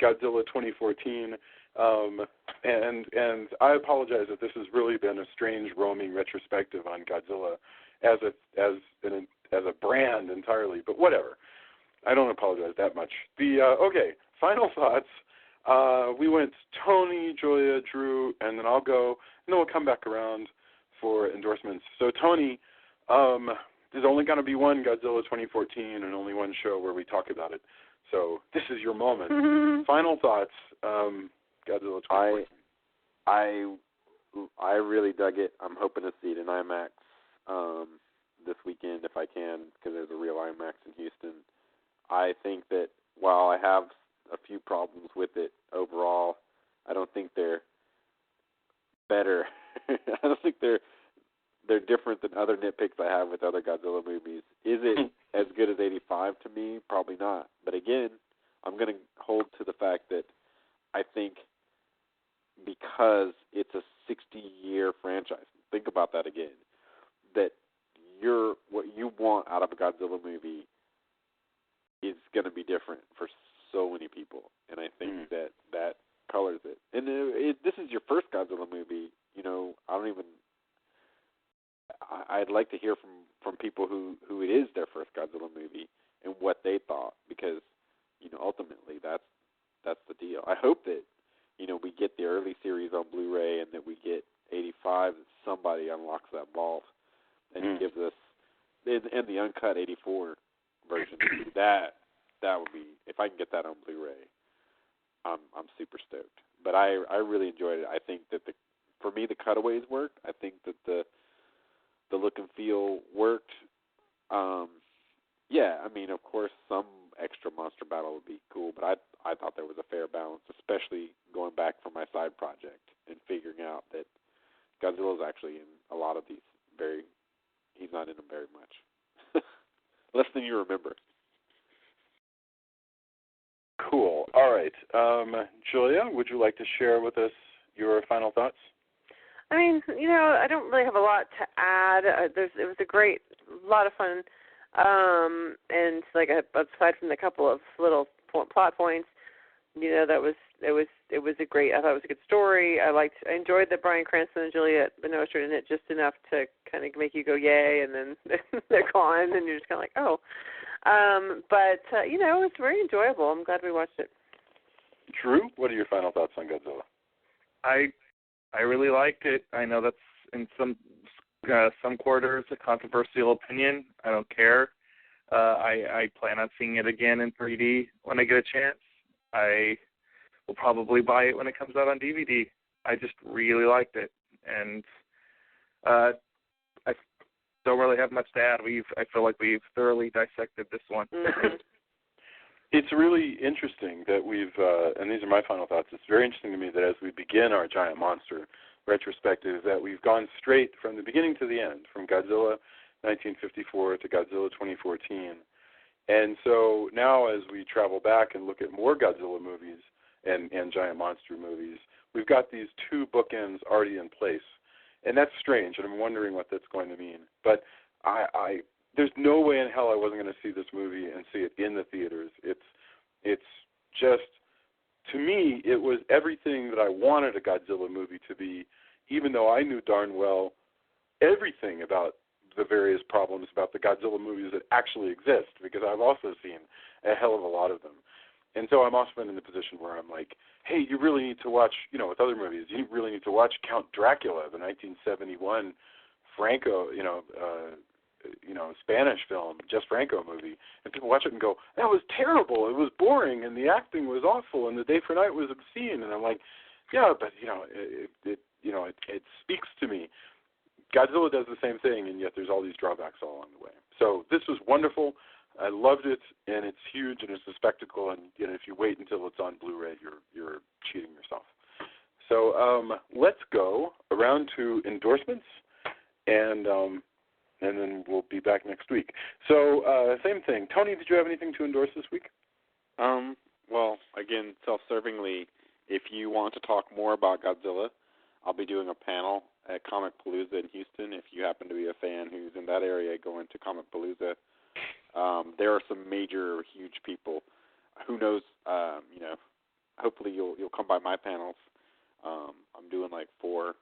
Godzilla 2014. And I apologize that this has really been a strange roaming retrospective on Godzilla as a brand entirely, but whatever. I don't apologize that much. Okay, final thoughts. We went Tony, Julia, Drew, and then I'll go, and then we'll come back around for endorsements. So Tony, there's only going to be one Godzilla 2014 and only one show where we talk about it. So this is your moment. Final thoughts, Godzilla 2014. I really dug it. I'm hoping to see it in IMAX this weekend if I can, because there's a real IMAX in Houston. I think that while I have a few problems with it overall, I don't think they're better. I don't think they're different than other nitpicks I have with other Godzilla movies. Is it as good as 85 to me? Probably not. But again, I'm going to hold to the fact that I think because it's a 60-year franchise, think about that again, that what you want out of a Godzilla movie is going to be different for so many people. And I think that colors it. And this is your first Godzilla movie. You know, I'd like to hear from people who it is their first Godzilla movie and what they thought, because, you know, ultimately that's the deal. I hope that, you know, we get the early series on Blu-ray and that we get 85, that somebody unlocks that vault and gives us, and the uncut 84 version. That would be, if I can get that on Blu-ray, I'm super stoked. But I really enjoyed it. I think that for me the cutaways worked. I think that the look and feel worked. I mean, of course, some extra monster battle would be cool, but I thought there was a fair balance, especially going back from my side project and figuring out that Godzilla's actually in a lot of these he's not in them very much. Less than you remember. Cool. All right. Julia, would you like to share with us your final thoughts? I mean, you know, I don't really have a lot to add. It was a lot of fun, and like aside from the couple of little plot points, you know, it was a great. I thought it was a good story. I enjoyed that Bryan Cranston and Juliette Binoche are in it just enough to kind of make you go yay, and then they're gone, and you're just kind of like, oh. But you know, it was very enjoyable. I'm glad we watched it. Drew, what are your final thoughts on Godzilla? I really liked it. I know that's in some quarters a controversial opinion. I don't care. I plan on seeing it again in 3D when I get a chance. I will probably buy it when it comes out on DVD. I just really liked it, and I don't really have much to add. I feel like we've thoroughly dissected this one. Mm-hmm. It's really interesting that and these are my final thoughts, it's very interesting to me that as we begin our giant monster retrospective that we've gone straight from the beginning to the end, from Godzilla 1954 to Godzilla 2014. And so now as we travel back and look at more Godzilla movies and giant monster movies, we've got these two bookends already in place. And that's strange, and I'm wondering what that's going to mean. But there's no way in hell I wasn't going to see this movie and see it in the theaters. It's just, to me, it was everything that I wanted a Godzilla movie to be, even though I knew darn well everything about the various problems about the Godzilla movies that actually exist, because I've also seen a hell of a lot of them. And so I'm often in the position where I'm like, hey, you really need to watch, with other movies, you really need to watch Count Dracula, the 1971 Franco, Spanish film, Just Franco movie. And people watch it and go, that was terrible, it was boring, and the acting was awful, and the day for night was obscene. And I'm like, yeah, but, it speaks to me. Godzilla does the same thing, and yet there's all these drawbacks all along the way. So this was wonderful. I loved it, and it's huge, and it's a spectacle. And if you wait until it's on Blu-ray, you're cheating yourself. So let's go around to endorsements, and then we'll be back next week. So same thing. Tony, did you have anything to endorse this week? Well, again, self-servingly, if you want to talk more about Godzilla, I'll be doing a panel at Comic Palooza in Houston. If you happen to be a fan who's in that area going to Comic Palooza, there are some major, huge people. Who knows? Hopefully you'll come by my panels. I'm doing like 4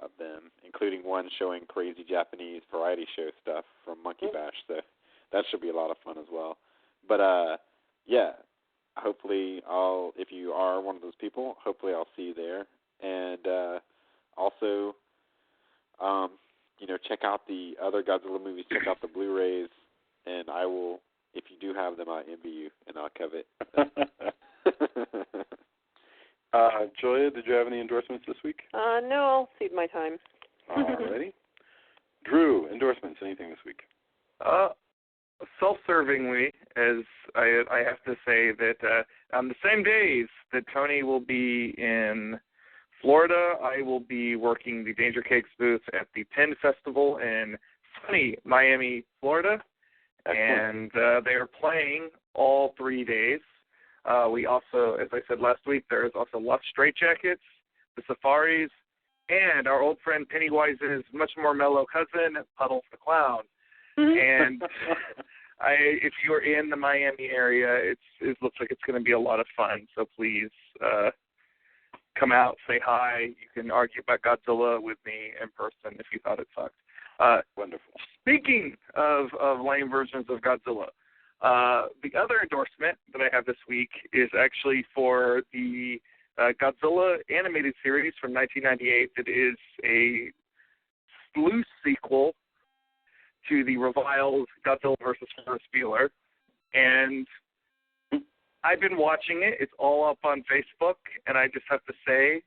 of them, including one showing crazy Japanese variety show stuff from Monkey Bash. So that should be a lot of fun as well. But yeah, hopefully if you are one of those people, hopefully I'll see you there. And also, check out the other Godzilla movies, check out the Blu-rays, and I will, if you do have them, I envy you, and I'll covet. Julia, did you have any endorsements this week? No, I'll cede my time. Alrighty. Drew, endorsements, anything this week? Self-servingly, as I have to say that on the same days that Tony will be in Florida, I will be working the Danger Cakes booth at the Penn Festival in sunny Miami, Florida. Excellent. And they are playing all 3 days. We also, as I said last week, there is also Lush Straight Jackets, the Safaris, and our old friend Pennywise's much more mellow cousin, Puddles the Clown. And if you are in the Miami area, it looks like it's going to be a lot of fun. So please come out, say hi. You can argue about Godzilla with me in person if you thought it sucked. Wonderful. Speaking of lame versions of Godzilla, the other endorsement that I have this week is actually for the Godzilla animated series from 1998 that is a loose sequel to the reviled Godzilla vs. Ferris Bueller. And I've been watching it. It's all up on Facebook, and I just have to say,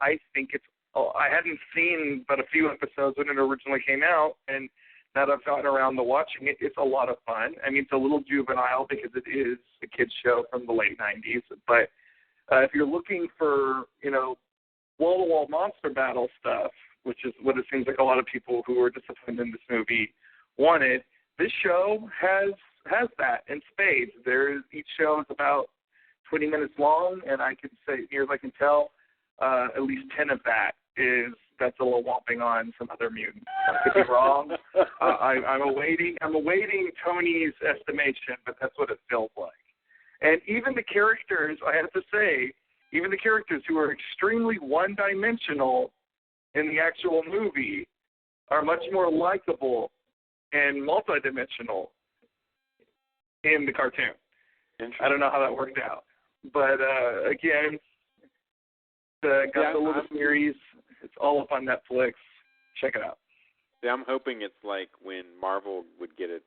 I think I hadn't seen but a few episodes when it originally came out, and now that I've gotten around to watching it, it's a lot of fun. I mean, it's a little juvenile because it is a kid's show from the late 90s, but if you're looking for, wall-to-wall monster battle stuff, which is what it seems like a lot of people who were disappointed in this movie wanted, this show has that in spades. Each show is about 20 minutes long, and I can say, near as I can tell, at least 10 of that is Godzilla whomping on some other mutant. I could be wrong. I'm awaiting Tony's estimation, but that's what it feels like. And even the characters, I have to say, even the characters who are extremely one-dimensional in the actual movie are much more likable and multidimensional in the cartoon. I don't know how that worked out. But, again, the Godzilla series, it's all up on Netflix. Check it out. Yeah, I'm hoping it's like when Marvel would get a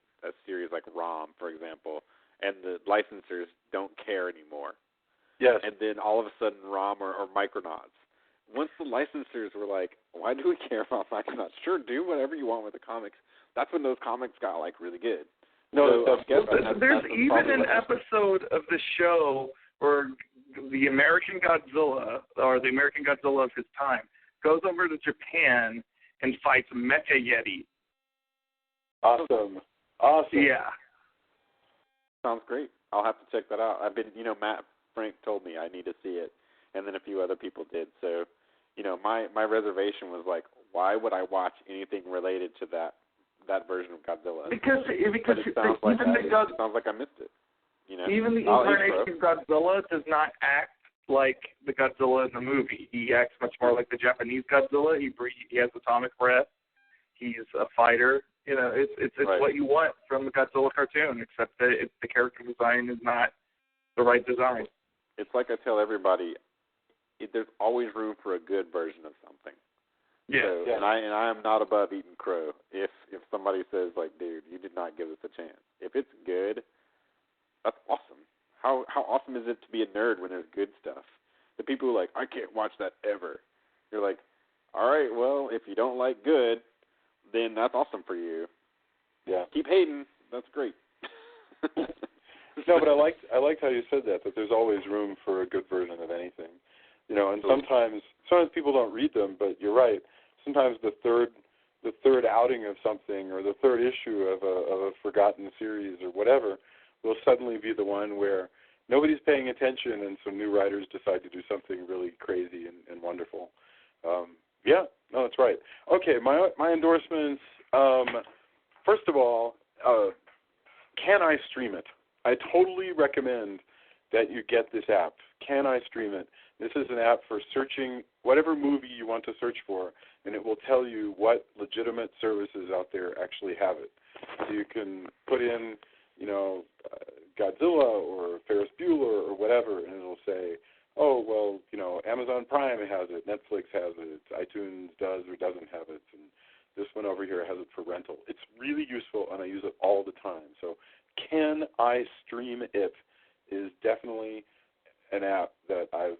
series like ROM, for example, and the licensors don't care anymore. Yes. And then all of a sudden ROM or Micronauts. Once the licensors were like, why do we care about Micronauts? Sure, do whatever you want with the comics. That's when those comics got, really good. No, there's even an episode of the show where the American Godzilla, or the American Godzilla of his time, goes over to Japan and fights Mecha Yeti. Awesome. Yeah. Sounds great. I'll have to check that out. I've been, Matt Frank told me I need to see it, and then a few other people did. So, my reservation was like, why would I watch anything related to that version of Godzilla? Because it sounds like I missed it. Even the incarnation of Godzilla does not act like the Godzilla in the movie. He acts much more like the Japanese Godzilla. He has atomic breath. He's a fighter. It's right. What you want from the Godzilla cartoon, except that the character design is not the right design. It's like I tell everybody, there's always room for a good version of something. Yeah. So, yeah. And I am not above eating crow. If somebody says like, dude, you did not give us a chance. If it's good, that's awesome. How awesome is it to be a nerd when there's good stuff? The people who are like, I can't watch that ever. You're like, all right, well, if you don't like good, then that's awesome for you. Yeah. Keep hating. That's great. No, but I liked how you said that there's always room for a good version of anything. And sometimes people don't read them, but you're right. Sometimes the third outing of something or the third issue of a forgotten series or whatever will suddenly be the one where nobody's paying attention and some new writers decide to do something really crazy and wonderful. Yeah, no, that's right. Okay, my endorsements. First of all, Can I Stream It? I totally recommend that you get this app. Can I Stream It? This is an app for searching whatever movie you want to search for, and it will tell you what legitimate services out there actually have it. So you can put in, Godzilla or Ferris Bueller or whatever, and it'll say, oh, well, Amazon Prime has it, Netflix has it, iTunes does or doesn't have it, and this one over here has it for rental. It's really useful, and I use it all the time. So Can I Stream It is definitely an app that I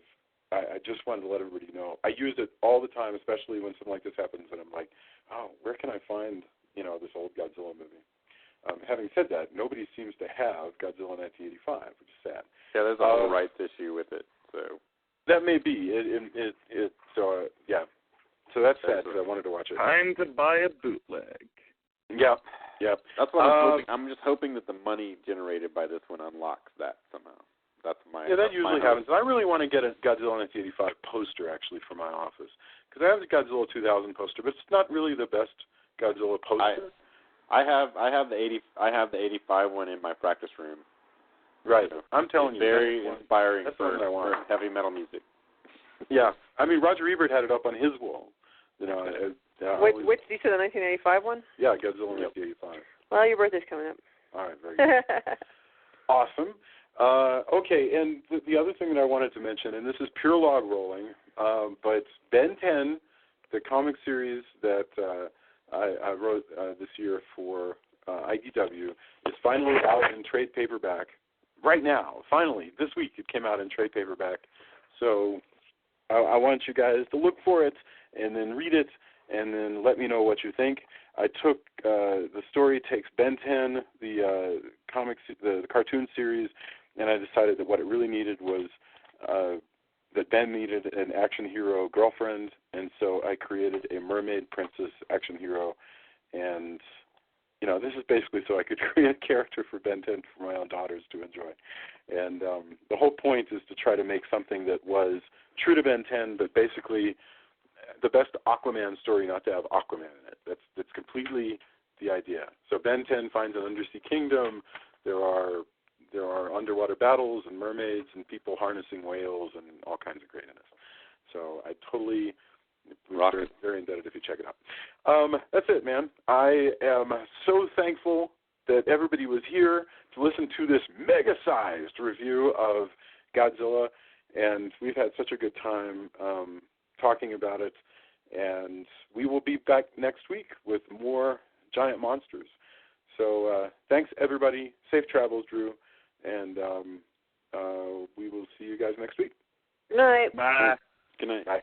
just wanted to let everybody know. I use it all the time, especially when something like this happens, and I'm like, oh, where can I find, this old Godzilla movie? Having said that, nobody seems to have Godzilla 1985, which is sad. Yeah, there's a whole rights issue with it, so. That may be. Yeah. So that's sad because I wanted to watch it. Time to buy a bootleg. Yeah. That's what I'm hoping. I'm just hoping that the money generated by this one unlocks that somehow. That's my. Yeah, that usually happens. And I really want to get a Godzilla 1985 poster actually for my office because I have the Godzilla 2000 poster, but it's not really the best Godzilla poster. I have the 85 one in my practice room. Right. I'm telling you, very inspiring for heavy metal music. Yeah. I mean, Roger Ebert had it up on his wall. Which you said, the 1985 one? Yeah, Godzilla 1985. Well, your birthday's coming up. All right, very good. Awesome. Okay, and the other thing that I wanted to mention, and this is pure log rolling, but Ben 10, the comic series that I wrote this year for IDW, is finally out in trade paperback right now. Finally, this week it came out in trade paperback. So I want you guys to look for it and then read it and then let me know what you think. I took the story takes Ben 10, the cartoon series, and I decided that what it really needed was that Ben needed an action hero girlfriend, and so I created a mermaid princess action hero. And, this is basically so I could create a character for Ben 10 for my own daughters to enjoy. And the whole point is to try to make something that was true to Ben 10, but basically the best Aquaman story not to have Aquaman in it. That's completely the idea. So Ben 10 finds an undersea kingdom. There are underwater battles and mermaids and people harnessing whales and all kinds of greatness. So I totally very, very indebted if you check it out. That's it, man. I am so thankful that everybody was here to listen to this mega-sized review of Godzilla, and we've had such a good time talking about it, and we will be back next week with more giant monsters. So thanks, everybody. Safe travels, Drew, and we will see you guys next week. Good night. Bye. Good night. Bye.